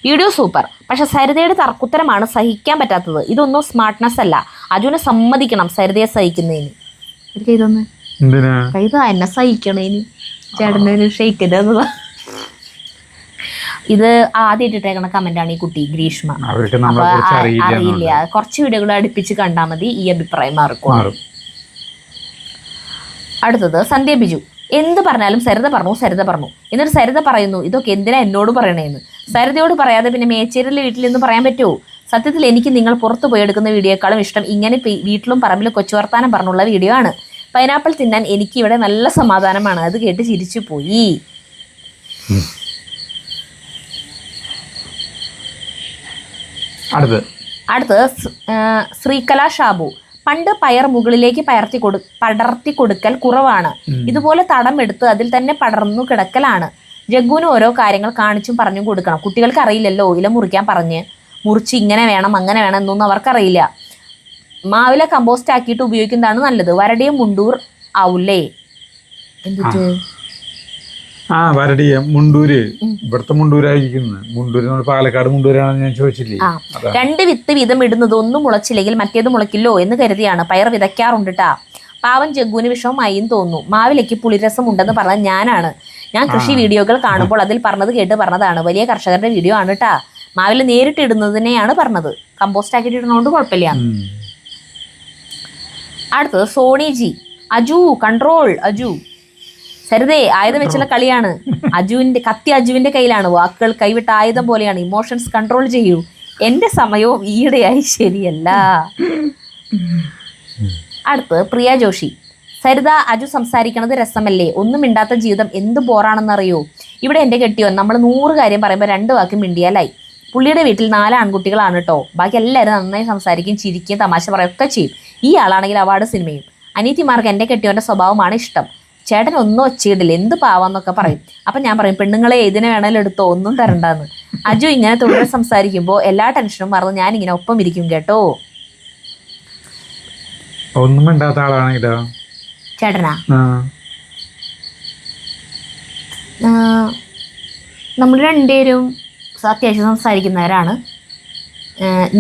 Video super. പക്ഷെ സരിതയുടെ തർക്കുത്തരമാണ് സഹിക്കാൻ പറ്റാത്തത്. ഇതൊന്നും സ്മാർട്ട്നെസ് അല്ല. അജുവിനെ സമ്മതിക്കണം സരിതയെ സഹിക്കുന്നതിന്. ഇതൊന്ന് കൈതാ എന്നെ സഹിക്കണേന് ചേട്ടന് ഷെയ്ക്കത് എന്നതാ. ഇത് ആദ്യം ഇട്ടിട്ടേക്കണ കമന്റാണ് ഈ കുട്ടി ഗ്രീഷ്മ. അറിയില്ല, കുറച്ച് വീഡിയോകൾ അടുപ്പിച്ച് കണ്ടാൽ മതി ഈ അഭിപ്രായം മാറും. അടുത്തത് സന്ധ്യ ബിജു. എന്ത് പറഞ്ഞാലും സരിത പറഞ്ഞു. എന്നിട്ട് സരിത പറയുന്നു, ഇതൊക്കെ എന്തിനാ എന്നോട് പറയണേന്ന്. സരിതയോട് പറയാതെ പിന്നെ മേച്ചേരിലെ വീട്ടിൽ നിന്ന് പറയാൻ പറ്റുമോ? സത്യത്തിൽ എനിക്ക് നിങ്ങൾ പുറത്തു പോയി എടുക്കുന്ന വീഡിയോക്കാളും ഇഷ്ടം ഇങ്ങനെ വീട്ടിലും പറമ്പിലും കൊച്ചുവർത്താനം പറഞ്ഞുള്ള വീഡിയോ ആണ്. പൈനാപ്പിൾ തിന്നാൻ എനിക്ക് ഇവിടെ നല്ല സമാധാനമാണ്. അത് കേട്ട് ചിരിച്ചു പോയി. അടുത്ത് ശ്രീകല ഷാബു. പണ്ട് പയർ മുകളിലേക്ക് പടർത്തി കൊടുക്കൽ കുറവാണ്. ഇതുപോലെ തടം എടുത്ത് അതിൽ തന്നെ പടർന്നു കിടക്കലാണ്. ജഗ്ഗുവിന് ഓരോ കാര്യങ്ങൾ കാണിച്ചും പറഞ്ഞും കൊടുക്കണം. കുട്ടികൾക്ക് അറിയില്ലല്ലോ, ഇല മുറിക്കാൻ മുറിച്ച് ഇങ്ങനെ വേണം അങ്ങനെ വേണം എന്നൊന്നും അവർക്കറിയില്ല. മാവില കമ്പോസ്റ്റ് ആക്കിയിട്ട് ഉപയോഗിക്കുന്നതാണ് നല്ലത്. വരടിയ മുണ്ടൂർ ആവൂല്ലേ? എന്തിട്ട് വരടിയ മുണ്ടൂര്, ഇവിടുത്തെ മുണ്ടൂരായിരിക്കുന്നത്. മുണ്ടൂര് നമ്മൾ പാലക്കാട് മുണ്ടൂരാണെന്ന് ഞാൻ ചോദിച്ചില്ലേ. 2 വിത്ത് വീതം ഇടുന്നത് ഒന്നും മുളച്ചില്ലെങ്കിൽ മറ്റേത് മുളയ്ക്കില്ലോ എന്ന് കരുതിയാണ് പയർ വിതയ്ക്കാറുണ്ട് ട്ടാ. പാവം ജഗ്ഗുവിന് വിഷമമായി തോന്നുന്നു. മാവിലേക്ക് പുളിരസം ഉണ്ടെന്ന് പറഞ്ഞത് ഞാനാണ്. ഞാൻ കൃഷി വീഡിയോകൾ കാണുമ്പോൾ അതിൽ പറഞ്ഞത് കേട്ട് പറഞ്ഞതാണ്. വലിയ കർഷകരുടെ വീഡിയോ ആണ് ട്ടാ. മാവിൽ നേരിട്ട് ഇടുന്നതിനെയാണ് പറഞ്ഞത്. കമ്പോസ്റ്റ് ആക്കിയിട്ട് ഇടുന്നതുകൊണ്ട് കുഴപ്പമില്ല. അടുത്തത് സോണി ജി. അജു കൺട്രോൾ. അജു സരിതേ, ആയുധം വെച്ചുള്ള കളിയാണ്. അജുവിന്റെ കയ്യിലാണ്. വാക്കുകൾ കൈവിട്ട ആയുധം പോലെയാണ്. ഇമോഷൻസ് കൺട്രോൾ ചെയ്യൂ. എന്റെ സമയവും ഈയിടെയായി ശരിയല്ല. അടുത്ത് പ്രിയ ജോഷി. സരിത, അജു സംസാരിക്കണത് രസമല്ലേ? ഒന്നും മിണ്ടാത്ത ജീവിതം എന്ത് ബോറാണെന്നറിയോ? ഇവിടെ എൻ്റെ കെട്ടിയോൻ നമ്മൾ 100 കാര്യം പറയുമ്പോൾ 2 വാക്ക് മിണ്ടിയാലായി. പുള്ളിയുടെ വീട്ടിൽ 4 ആൺകുട്ടികളാണ് കേട്ടോ. ബാക്കി എല്ലാവരും നന്നായി സംസാരിക്കും, ചിരിക്കും, തമാശ പറയുകയൊക്കെ ചെയ്യും. ഈ ആളാണെങ്കിൽ അവാർഡ് സിനിമയും. അനീതിമാർക്ക് എൻ്റെ കെട്ടിയോൻ്റെ സ്വഭാവമാണ് ഇഷ്ടം. ചേട്ടൻ ഒന്നും ഒച്ചയിടില്ല, എന്ത് പാവാന്നൊക്കെ പറയും. അപ്പം ഞാൻ പറയും, പെണ്ണുങ്ങളെ ഏതിനെ വേണേലും എടുത്തോ, ഒന്നും തരണ്ടെന്ന്. അജു ഇങ്ങനെ തുടരെ സംസാരിക്കുമ്പോൾ എല്ലാ ടെൻഷനും മറന്ന് ഞാനിങ്ങനെ ഒപ്പം ഇരിക്കും കേട്ടോ. ഒന്നും മിണ്ടാത്ത ആളാണെങ്കിലോ ചേട്ടനാ? നമ്മൾ രണ്ടുപേരും അത്യാവശ്യം സംസാരിക്കുന്നവരാണ്.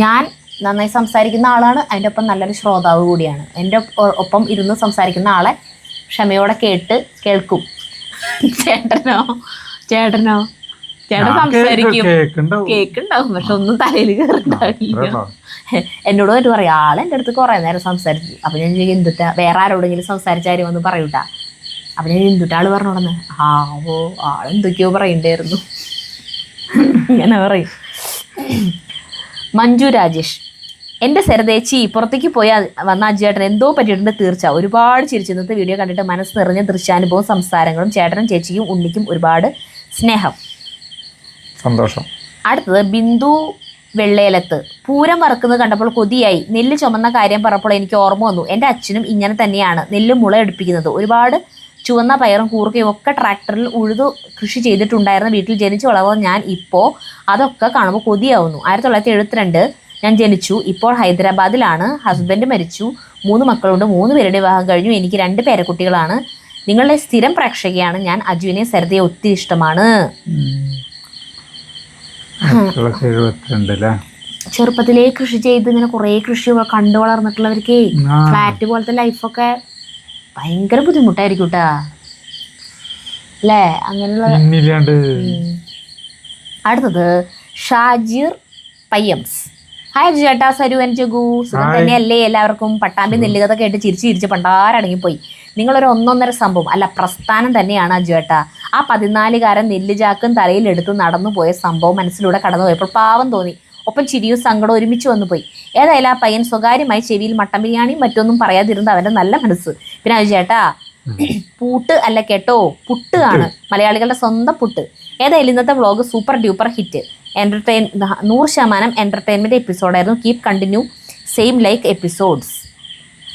ഞാൻ നന്നായി സംസാരിക്കുന്ന ആളാണ്. അതിൻ്റെ ഒപ്പം നല്ലൊരു ശ്രോതാവ് കൂടിയാണ്. എൻ്റെ ഒപ്പം ഇരുന്ന് സംസാരിക്കുന്ന ആളെ ക്ഷമയോടെ കേൾക്കും. ചേട്ടൻ സംസാരിക്കും, കേക്കുണ്ടാവും, പക്ഷെ ഒന്നും തലയിൽ കയറുണ്ടാവില്ല. എന്നോട് എന്നിട്ട് പറയും, ആളെൻ്റെ അടുത്ത് കുറേ നേരം സംസാരിച്ചു. അപ്പം ഞാൻ ചോദിക്കും, എന്തുട്ടാ വേറെ ആരോടെങ്കിലും സംസാരിച്ചാലും ഒന്ന് പറയൂട്ടാ. അപ്പം ഞാൻ എന്തുട്ടാ ആള് പറഞ്ഞോടന്ന്, ആളെന്തൊക്കെയോ പറയണ്ടായിരുന്നു ഇങ്ങനെ പറയും. മഞ്ജു രാജേഷ്. എൻ്റെ സരിതേച്ചി, പുറത്തേക്ക് പോയി വന്ന അജുചേട്ടൻ എന്തോ പറ്റിയിട്ടുണ്ട് തീർച്ച. ഒരുപാട് ചിരിച്ചു. ഇന്നത്തെ വീഡിയോ കണ്ടിട്ട് മനസ്സ് നിറഞ്ഞ ദൃശ്യാനുഭവം സംസാരങ്ങളും. ചേട്ടനും ചേച്ചിക്കും ഉണ്ണിക്കും ഒരുപാട് സ്നേഹം, സന്തോഷം. അടുത്തത് ബിന്ദു വെള്ളേലത്ത്. പൂരം വറുക്കുന്നത് കണ്ടപ്പോൾ കൊതിയായി. നെല്ല് ചുമന്ന കാര്യം പറഞ്ഞപ്പോൾ എനിക്ക് ഓർമ്മ വന്നു. എൻ്റെ അച്ഛനും ഇങ്ങനെ തന്നെയാണ് നെല്ല് മുള എടുപ്പിക്കുന്നത്. ഒരുപാട് ചുവന്ന പയറും കൂർക്കയും ഒക്കെ ട്രാക്ടറിൽ ഉഴുതു കൃഷി ചെയ്തിട്ടുണ്ടായിരുന്ന വീട്ടിൽ ജനിച്ചു വളർന്ന ഞാൻ ഇപ്പോൾ അതൊക്കെ കാണുമ്പോൾ കൊതിയാവുന്നു. 1972 ഞാൻ ജനിച്ചു. ഇപ്പോൾ ഹൈദരാബാദിലാണ്. ഹസ്ബൻഡ് മരിച്ചു. 3 മക്കളുണ്ട്. 3 പേരുടെ വിവാഹം കഴിഞ്ഞു. എനിക്ക് 2 പേരക്കുട്ടികളാണ്. നിങ്ങളുടെ സ്ഥിരം പ്രേക്ഷകയാണ് ഞാൻ. അജുവിനെ സരിതയെ ഒത്തിരി ഇഷ്ടമാണ്. ചെറുപ്പത്തിലേ കൃഷി ചെയ്ത് ഇങ്ങനെ കുറേ കൃഷി കണ്ടു വളർന്നിട്ടുള്ളവർക്ക് ഫ്ലാറ്റ് പോലത്തെ ലൈഫൊക്കെ ഭയങ്കര ബുദ്ധിമുട്ടായിരിക്കും കേട്ടാ, അല്ലേ? അങ്ങനെയുള്ള. അടുത്തത് ഷാജിർ പയ്യംസ്. ഹായ് ചേട്ടാ, സരു ആൻഡ് ജഗു, സുഖം തന്നെയല്ലേ എല്ലാവർക്കും? പട്ടാമ്പി നെല്ലുകഥ കേട്ട് ചിരിച്ച് പണ്ടാരടങ്ങിപ്പോയി. നിങ്ങളൊരു 1.5 സംഭവം അല്ല പ്രസ്ഥാനം തന്നെയാണ് അജുവേട്ടാ. ആ 14കാരൻ നെല്ലുചാക്കും തലയിലെടുത്ത് നടന്നു പോയ സംഭവം മനസ്സിലൂടെ കടന്നു പോയപ്പോൾ പാവം തോന്നി. ഒപ്പം ചിരിയും സങ്കടവും ഒരുമിച്ച് വന്നു പോയി. ഏതായാലും ആ പയ്യൻ സ്വകാര്യമായി ചെവിയിൽ മട്ടൻ ബിരിയാണിയും മറ്റൊന്നും പറയാതിരുന്നത് അവൻ്റെ നല്ല മനസ്സ്. പിന്നെ അജുചേട്ടാ, പൂട്ട് അല്ല കേട്ടോ, പുട്ട് ആണ്, മലയാളികളുടെ സ്വന്തം പുട്ട്. ഏതായാലും ഇന്നത്തെ vlog super duper hit. 100% entertainment എപ്പിസോഡായിരുന്നു. Keep continue same like episodes.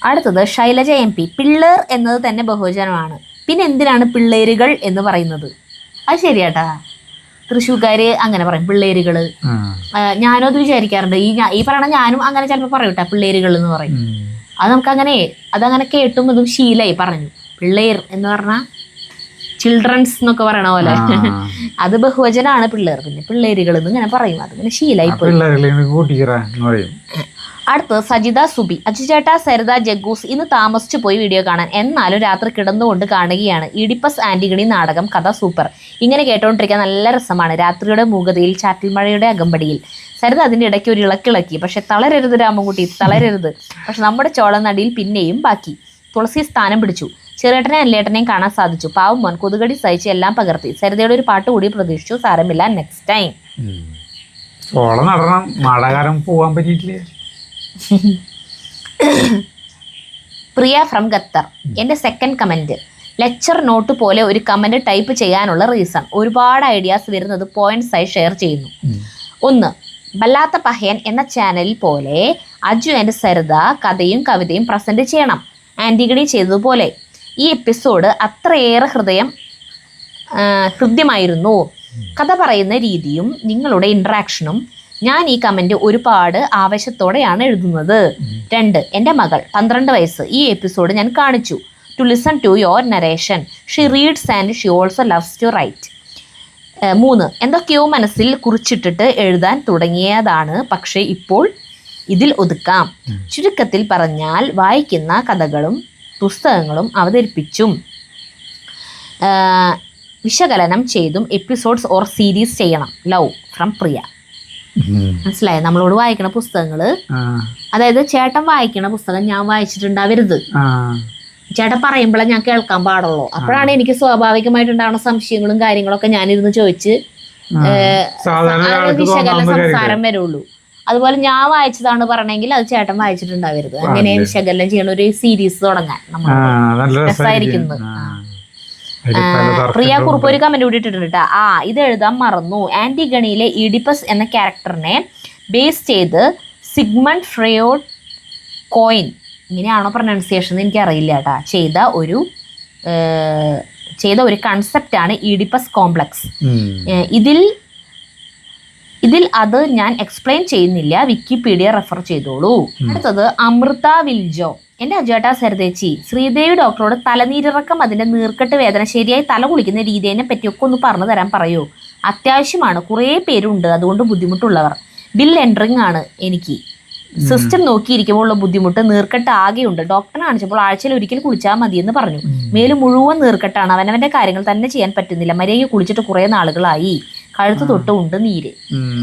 അടുത്തത് ശൈലജ MP. പിള്ളേർ എന്നത് തന്നെ ബഹുവചനമാണ്, പിന്നെ എന്തിനാണ് പിള്ളേരുകൾ എന്ന് പറയുന്നത്? അത് ശരിയാട്ടാ, തൃശ്ശൂർക്കാർ അങ്ങനെ പറയും, പിള്ളേരുകൾ. ഞാനും അത് വിചാരിക്കാറുണ്ട്. ഈ പറയണ ഞാനും അങ്ങനെ ചിലപ്പോൾ പറയൂട്ടാ, പിള്ളേരുകൾ എന്ന് പറയും. അത് നമുക്കങ്ങനെ അതങ്ങനെ കേട്ടും ഇതും ശീലമായി പറഞ്ഞു. പിള്ളേർ എന്ന് പറഞ്ഞാൽ ചിൽഡ്രൻസ് എന്നൊക്കെ പറയണ പോലെ അത് ബഹുവചനാണ് പിള്ളേർ. പിന്നെ പിള്ളേരുകൾ എന്ന് ഇങ്ങനെ പറയും, അതിങ്ങനെ ശീലമായി പോയി. അടുത്തത് സജിത സുബി. അജുചേട്ടാ, സരിത, ജഗ്ഗൂസ് ഇന്ന് താമസിച്ചു പോയി വീഡിയോ കാണാൻ. എന്നാലും രാത്രി കിടന്നുകൊണ്ട് കാണുകയാണ്. ഈഡിപ്പസ് ആന്റിഗണി നാടകം, കഥ സൂപ്പർ. ഇങ്ങനെ കേട്ടോണ്ടിരിക്കാൻ നല്ല രസമാണ്. രാത്രിയുടെ മൂകതയിൽ, ചാറ്റിൽ മഴയുടെ അകമ്പടിയിൽ. സരിത അതിൻ്റെ ഇടയ്ക്ക് ഒരു ഇളക്കിളക്കി. പക്ഷെ തളരരുത് രാമൻകുട്ടി, തളരരുത്. പക്ഷെ നമ്മുടെ ചോളനടിയിൽ പിന്നെയും ബാക്കി. തുളസി സ്ഥാനം പിടിച്ചു. ചെറിയേട്ടനെ അല്ലേട്ടനെയും കാണാൻ സാധിച്ചു. പാവം മോൻ കൊതുകടി സഹിച്ച് എല്ലാം പകർത്തി. സരിതയുടെ ഒരു പാട്ട് കൂടി പ്രതീക്ഷിച്ചു. സാരമില്ല, നെക്സ്റ്റ് ടൈം. ചോളം നടണം, മഴകാലം പോവാൻ പറ്റിയിട്ടില്ലേ. പ്രിയ ഫ്രം ഖത്തർ. എൻ്റെ സെക്കൻഡ് കമൻറ്റ്, ലെക്ചർ നോട്ട് പോലെ ഒരു കമൻറ്റ് ടൈപ്പ് ചെയ്യാനുള്ള റീസൺ. ഒരുപാട് ഐഡിയാസ് വരുന്നത് പോയിന്റ്സ് ആയി ഷെയർ ചെയ്യുന്നു. 1. വല്ലാത്ത പഹയൻ എന്ന ചാനലിൽ പോലെ അജു ആൻഡ് സരിത കഥയും കവിതയും പ്രസൻറ്റ് ചെയ്യണം, ആൻറ്റിഗണി ചെയ്തതുപോലെ. ഈ എപ്പിസോഡ് അത്രയേറെ ഹൃദ്യമായിരുന്നു. കഥ പറയുന്ന രീതിയും നിങ്ങളുടെ ഇൻട്രാക്ഷനും. ഞാൻ ഈ കമൻറ്റ് ഒരുപാട് ആവേശത്തോടെയാണ് എഴുതുന്നത്. 2. എൻ്റെ മകൾ 12 വയസ്സ്. ഈ എപ്പിസോഡ് ഞാൻ കാണിച്ചു. To listen to your narration. She reads and she also loves to write. 3. എന്തൊക്കെയോ മനസ്സിൽ കുറിച്ചിട്ടിട്ട് എഴുതാൻ തുടങ്ങിയതാണ്, പക്ഷേ ഇപ്പോൾ ഇതിൽ ഒതുക്കാം. ചുരുക്കത്തിൽ പറഞ്ഞാൽ വായിക്കുന്ന കഥകളും പുസ്തകങ്ങളും അവതരിപ്പിച്ചും വിശകലനം ചെയ്തും എപ്പിസോഡ്സ് ഓർ സീരീസ് ചെയ്യണം. ലവ് ഫ്രം പ്രിയ. മനസ്സിലായോ? നമ്മളോട് വായിക്കണ പുസ്തകങ്ങള്, അതായത് ചേട്ടൻ വായിക്കണ പുസ്തകം ഞാൻ വായിച്ചിട്ടുണ്ടാവരുത്. ചേട്ടൻ പറയുമ്പോഴേ ഞാൻ കേൾക്കാൻ പാടുള്ളൂ. അപ്പോഴാണ് എനിക്ക് സ്വാഭാവികമായിട്ടുണ്ടാവുന്ന സംശയങ്ങളും കാര്യങ്ങളൊക്കെ ഞാനിരുന്ന് ചോദിച്ച് വിശകലന സംസാരം വരുള്ളൂ. അതുപോലെ ഞാൻ വായിച്ചതാണ് പറയണമെങ്കിൽ അത് ചേട്ടൻ വായിച്ചിട്ടുണ്ടാവരുത്. അങ്ങനെ വിശകലനം ചെയ്യണ ഒരു സീരീസ് തുടങ്ങാൻ നമ്മൾ രസമായിരിക്കുന്നു. പ്രിയ കുറുപ്പ് ഒരു കമന്റ് കൂടി ഇട്ടിട്ടുണ്ട്. ഇത് എഴുതാൻ മറന്നു. ആന്റിഗണിയിലെ ഈഡിപ്പസ് എന്ന ക്യാരക്ടറിനെ ബേസ് ചെയ്ത് സിഗ്മണ്ട് ഫ്രയോഡ് കോയിൻ, ഇങ്ങനെയാണോ പ്രൊനൗൺസിയേഷൻ എന്ന് എനിക്കറിയില്ല കേട്ടാ, ചെയ്ത ഒരു കൺസെപ്റ്റാണ് ഈഡിപ്പസ് കോംപ്ലക്സ്. ഇതിൽ അത് ഞാൻ എക്സ്പ്ലെയിൻ ചെയ്യുന്നില്ല, വിക്കിപീഡിയ റെഫർ ചെയ്തോളൂ. അടുത്തത് അമൃത വിൽജോ. എൻ്റെ അജേട്ടാ സരിതേച്ചി, ശ്രീദേവി ഡോക്ടറോട് തലനീരിറക്കം, അതിൻ്റെ നീർക്കെട്ട് വേദന, ശരിയായി തല കുളിക്കുന്ന രീതിയെ പറ്റിയൊക്കെ ഒന്ന് പറഞ്ഞു തരാൻ പറയൂ. അത്യാവശ്യമാണ്, കുറേ പേരുണ്ട് അതുകൊണ്ട് ബുദ്ധിമുട്ടുള്ളവർ. ബിൽ എൻട്രിങ് ആണ് എനിക്ക്. സിസ്റ്റം നോക്കിയിരിക്കുമ്പോൾ ഉള്ള ബുദ്ധിമുട്ട്, നീർക്കെട്ട് ആകെയുണ്ട്. ഡോക്ടറെ കാണിച്ചപ്പോൾ ആഴ്ചയിൽ ഒരിക്കൽ കുളിച്ചാൽ മതിയെന്ന് പറഞ്ഞു. മേല് മുഴുവൻ നീർക്കെട്ടാണ്, അവനവൻ്റെ കാര്യങ്ങൾ തന്നെ ചെയ്യാൻ പറ്റുന്നില്ല. മര്യാദയ്ക്ക് കുളിച്ചിട്ട് കുറേ നാളുകളായി. കഴുത്ത് തൊട്ട് ഉണ്ട് നീര്.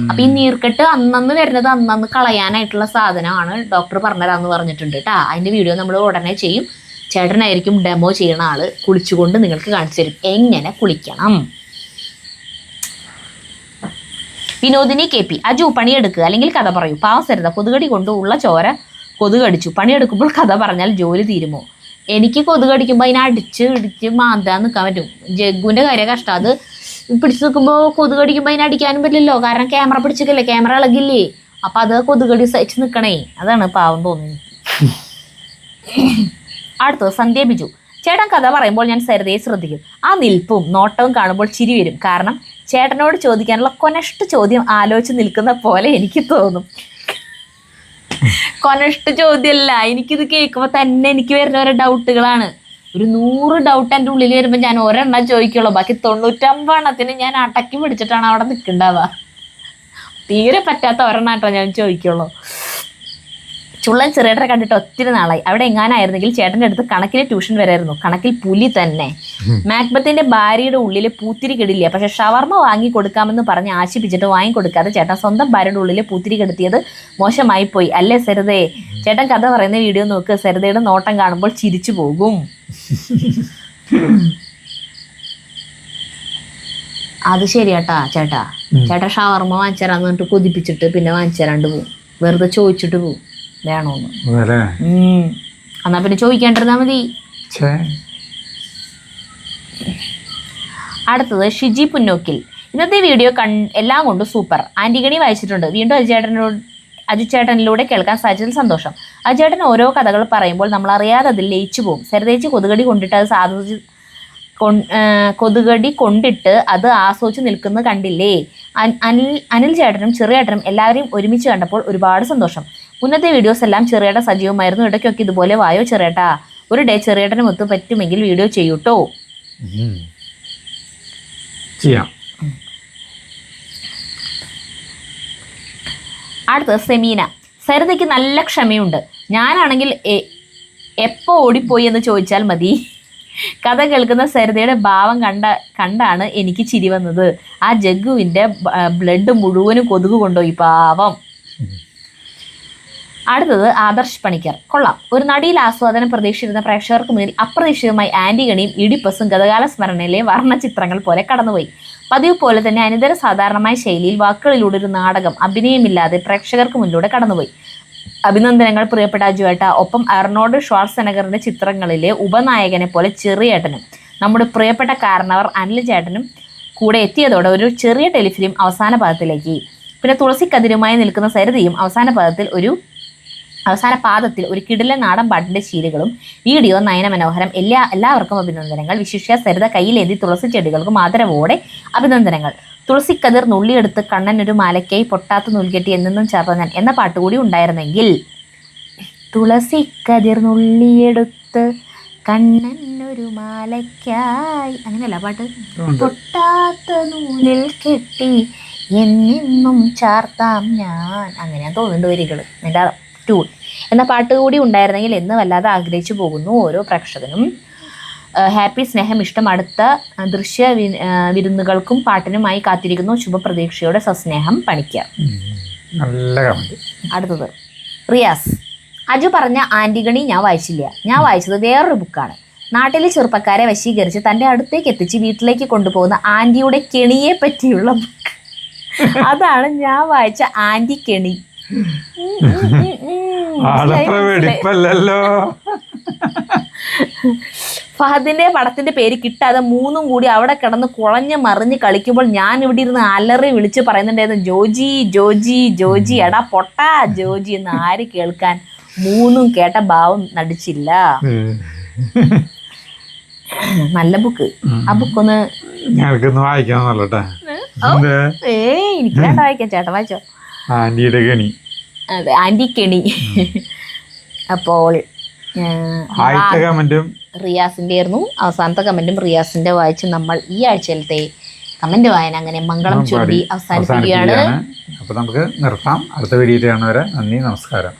അപ്പൊ ഈ നീർക്കെട്ട് അന്നന്ന് വരുന്നത് അന്നന്ന് കളയാനായിട്ടുള്ള സാധനമാണ് ഡോക്ടർ പറഞ്ഞുതരാന്ന് പറഞ്ഞിട്ടുണ്ട് കേട്ടാ. അതിന്റെ വീഡിയോ നമ്മൾ ഉടനെ ചെയ്യും. ചേട്ടനായിരിക്കും ഡെമോ ചെയ്യണ ആള്. കുളിച്ചുകൊണ്ട് നിങ്ങൾക്ക് കാണിച്ചു തരും എങ്ങനെ കുളിക്കണം. വിനോദിനി KP. അജു പണിയെടുക്കുക അല്ലെങ്കിൽ കഥ പറയൂ. പാവം സരിത കൊതുകടി കൊണ്ട് ഉള്ള ചോര കൊതുകടിച്ചു. പണിയെടുക്കുമ്പോൾ കഥ പറഞ്ഞാൽ ജോലി തീരുമോ? എനിക്ക് കൊതുകടിക്കുമ്പോൾ അതിനെ ഇടിച്ച് മാന്താൻ നിൽക്കാൻ പറ്റും. ജഗ്ഗുവിന്റെ കാര്യം കഷ്ടം. അത് പിടിച്ചു നിൽക്കുമ്പോൾ കൊതുകടിക്കുമ്പോൾ അതിനെ അടിക്കാനും പറ്റില്ലല്ലോ, കാരണം ക്യാമറ പിടിച്ചിട്ടില്ലേ, ക്യാമറ ഇളകില്ലേ. അപ്പൊ അത് കൊതുകടി സഹിച്ച് നിൽക്കണേ. അതാണ് പാവം തോന്നുന്നത്. അടുത്തത് സന്ധ്യ ബിജു. ചേട്ടൻ കഥ പറയുമ്പോൾ ഞാൻ സരിതയെ ശ്രദ്ധിക്കും. ആ നിൽപ്പും നോട്ടവും കാണുമ്പോൾ ചിരി വരും. കാരണം ചേട്ടനോട് ചോദിക്കാനുള്ള കൊനഷ്ട ചോദ്യം ആലോചിച്ച് നിൽക്കുന്ന പോലെ എനിക്ക് തോന്നും. കൊനഷ്ട ചോദ്യമല്ല, എനിക്കിത് കേൾക്കുമ്പോൾ തന്നെ എനിക്ക് വരുന്ന ഓരോ ഡൗട്ടുകളാണ്. ഒരു 100 ഡൗട്ട് എൻ്റെ ഉള്ളിൽ വരുമ്പോൾ ഞാൻ ഒരെണ്ണം ചോദിക്കുള്ളൂ. ബാക്കി 99 ഞാൻ അടക്കി പിടിച്ചിട്ടാണ് അവിടെ നിൽക്കണ്ടാവുക. തീരെ പറ്റാത്ത ഒരെണ്ണാട്ടോ ഞാൻ ചോദിക്കുള്ളൂ. ചുള്ളൻ ചെറിയേട്ടനെ കണ്ടിട്ട് ഒത്തിരി നാളായി. അവിടെ എങ്ങാനായിരുന്നെങ്കിൽ ചേട്ടൻ്റെ അടുത്ത് കണക്കിന് ട്യൂഷൻ വരായിരുന്നു. കണക്കിൽ പുലി തന്നെ. മാക്ബത്തിന്റെ ഭാര്യയുടെ ഉള്ളില് പൂത്തിരി കെടില്ല, പക്ഷെ ഷവർമ്മ വാങ്ങി കൊടുക്കാമെന്ന് പറഞ്ഞ് ആശിപ്പിച്ചിട്ട് വാങ്ങിക്കൊടുക്കാതെ ചേട്ടൻ സ്വന്തം ഭാര്യയുടെ ഉള്ളില് പൂത്തിരി കെടുത്തിയത് മോശമായി പോയി അല്ലേ സരിതേ? ചേട്ടൻ കഥ പറയുന്ന വീഡിയോ നോക്ക്. സരിതയുടെ നോട്ടം കാണുമ്പോൾ ചിരിച്ചു പോകും. അത് ശരിയാട്ടാ ചേട്ടാ. ചേട്ടാ ഷവർമ്മ വാങ്ങിച്ചു തരാന്ന് പറഞ്ഞിട്ട് കൊതിപ്പിച്ചിട്ട് പിന്നെ വാങ്ങിച്ചു തരാണ്ട് പോവും. വെറുതെ ചോദിച്ചിട്ട് പോവും വേണോന്ന്. എന്നാ പിന്നെ ചോദിക്കാണ്ടിരുന്നാ മതി. അടുത്തത് ഷിജി പുന്നോക്കിൽ. ഇന്നത്തെ വീഡിയോ എല്ലാം കൊണ്ടും സൂപ്പർ. ആന്റിഗണി വായിച്ചിട്ടുണ്ട്. വീണ്ടും അജുചേട്ടനിലൂടെ കേൾക്കാൻ സാധിച്ചതിൽ സന്തോഷം. അജുചേട്ടൻ ഓരോ കഥകൾ പറയുമ്പോൾ നമ്മൾ അറിയാതെ അതിൽ ലയിച്ചു പോകും. സരിതേച്ചി കൊതുകടി കൊണ്ടിട്ട് അത് ആസ്വദിച്ച് നിൽക്കുന്നത് കണ്ടില്ലേ? അനിൽ ചേട്ടനും ചെറിയേട്ടനും എല്ലാവരെയും ഒരുമിച്ച് കണ്ടപ്പോൾ ഒരുപാട് സന്തോഷം. മുന്നത്തെ വീഡിയോസ് എല്ലാം ചെറിയേട്ട സജീവമായിരുന്നു. ഇടയ്ക്കൊക്കെ ഇതുപോലെ വായോ ചെറിയേട്ടാ. ഒരു ഡേ ചെറിയേട്ടനും ഒത്തു പറ്റുമെങ്കിൽ വീഡിയോ ചെയ്യൂട്ടോ. അടുത്തത് സെമീന. സരിതയ്ക്ക് നല്ല ക്ഷമയുണ്ട്. ഞാനാണെങ്കിൽ എപ്പോൾ ഓടിപ്പോയി എന്ന് ചോദിച്ചാൽ മതി. കഥ കേൾക്കുന്ന സരിതയുടെ ഭാവം കണ്ടാണ് എനിക്ക് ചിരി വന്നത്. ആ ജഗ്ഗുവിൻ്റെ ബ്ലഡ് മുഴുവനും കൊതുക് കൊണ്ടുപോയി പാവം. അടുത്തത് ആദർശ് പണിക്കർ. കൊള്ളാം. ഒരു നടിയിൽ ആസ്വാദനം പ്രതീക്ഷിച്ചിരുന്ന പ്രേക്ഷകർക്ക് മുന്നിൽ അപ്രതീക്ഷിതമായി ആന്റിഗണിയും ഇഡിപ്പസും ഗതകാല സ്മരണയിലെ വർണ്ണചിത്രങ്ങൾ പോലെ കടന്നുപോയി. പതിവ് പോലെ തന്നെ അനിതര സാധാരണമായ ശൈലിയിൽ വാക്കുകളിലൂടെ ഒരു നാടകം അഭിനയമില്ലാതെ പ്രേക്ഷകർക്ക് മുന്നിലൂടെ കടന്നുപോയി. അഭിനന്ദനങ്ങൾ പ്രിയപ്പെട്ട അജുവേട്ട. ഒപ്പം അർണോൾഡ് ഷ്വാർസെനഗറിന്റെ ചിത്രങ്ങളിലെ ഉപനായകനെ പോലെ ചെറിയേട്ടനും നമ്മുടെ പ്രിയപ്പെട്ട കാരണവർ അനിൽ ചേട്ടനും കൂടെ എത്തിയതോടെ ഒരു ചെറിയ ടെലിഫിലിം അവസാന പാദത്തിലേക്ക്. പിന്നെ തുളസിക്കതിരുമായി നിൽക്കുന്ന സരിതയും അവസാന പാദത്തിൽ ഒരു കിടില നാടൻ പാട്ടിന്റെ ശീലുകളും. വീഡിയോ നയനമനോഹരം. എല്ലാവർക്കും അഭിനന്ദനങ്ങൾ. വിശിഷ്യ സരിത കയ്യിലേന്തി തുളസി ചെടികൾക്കും ആദരവോടെ അഭിനന്ദനങ്ങൾ. തുളസിക്കതിർ നുള്ളിയെടുത്ത് കണ്ണനൊരു മാലയ്ക്കായി പൊട്ടാത്ത നൂൽകെട്ടി എന്നെന്നും ചേർത്ത ഞാൻ എന്ന പാട്ടുകൂടി ഉണ്ടായിരുന്നെങ്കിൽ. തുളസിക്കതിർ നുള്ളിയെടുത്ത് കണ്ണനൊരു മാലയ്ക്കായി, അങ്ങനെയല്ല പാട്ട്. പൊട്ടാത്ത നൂലിൽ കെട്ടി എന്നെന്നും ചാർത്താം ഞാൻ, അങ്ങനെയാ തോന്നുന്നുണ്ട് വരികൾ. എൻ്റെ ട്യൂൺ എന്ന പാട്ട് കൂടി ഉണ്ടായിരുന്നെങ്കിൽ എന്ന് വല്ലാതെ ആഗ്രഹിച്ചു പോകുന്നു ഓരോ പ്രേക്ഷകനും. ഹാപ്പി സ്നേഹം ഇഷ്ടം. അടുത്ത ദൃശ്യ വിരുന്നുകൾക്കും പാട്ടിനുമായി കാത്തിരിക്കുന്നു. ശുഭപ്രതീക്ഷയോടെ സസ്നേഹം പണിക്കർ. അടുത്തത് റിയാസ്. അജു പറഞ്ഞ ആന്റിഗണി ഞാൻ വായിച്ചില്ല. ഞാൻ വായിച്ചത് വേറൊരു ബുക്കാണ്. നാട്ടിലെ ചെറുപ്പക്കാരെ വശീകരിച്ച് തൻ്റെ അടുത്തേക്ക് എത്തിച്ച് വീട്ടിലേക്ക് കൊണ്ടുപോകുന്ന ആന്റിയുടെ കെണിയെ പറ്റിയുള്ള ബുക്ക്. അതാണ് ഞാൻ വായിച്ച ആന്റി കെണി. ഫഹദിന്റെ പടത്തിന്റെ പേര് കിട്ടാതെ മൂന്നും കൂടി അവിടെ കിടന്ന് കുളഞ്ഞ് മറിഞ്ഞ് കളിക്കുമ്പോൾ ഞാൻ ഇവിടെ ഇരുന്ന് അലറി വിളിച്ച് പറയുന്നുണ്ടായിരുന്നു, ജോജി ജോജി ജോജി, എടാ പൊട്ടാ ജോജി എന്ന്. ആര് കേൾക്കാൻ? മൂന്നും കേട്ട ഭാവം നടിച്ചില്ല. നല്ല ബുക്ക്. ആ ബുക്കൊന്ന് എനിക്ക് വേണ്ട വായിക്കാം. ചേട്ടൻ വായിച്ചോ. ആന്റിയുടെ കെണി. അതെ, ആന്റി കെണി. അപ്പോൾ റിയാസിന്റെ ആയിരുന്നു അവസാനത്തെ കമന്റും. റിയാസിന്റെ വായിച്ച് നമ്മൾ ഈ ആഴ്ചയിലത്തെ കമന്റ് വായന അങ്ങനെ മംഗളം ചൊല്ലി അവസാനിപ്പിക്കുകയാണ്. അപ്പൊ നമുക്ക് നിർത്താം. അടുത്ത വീഡിയോ കാണുന്നവരെ നന്ദി, നമസ്കാരം.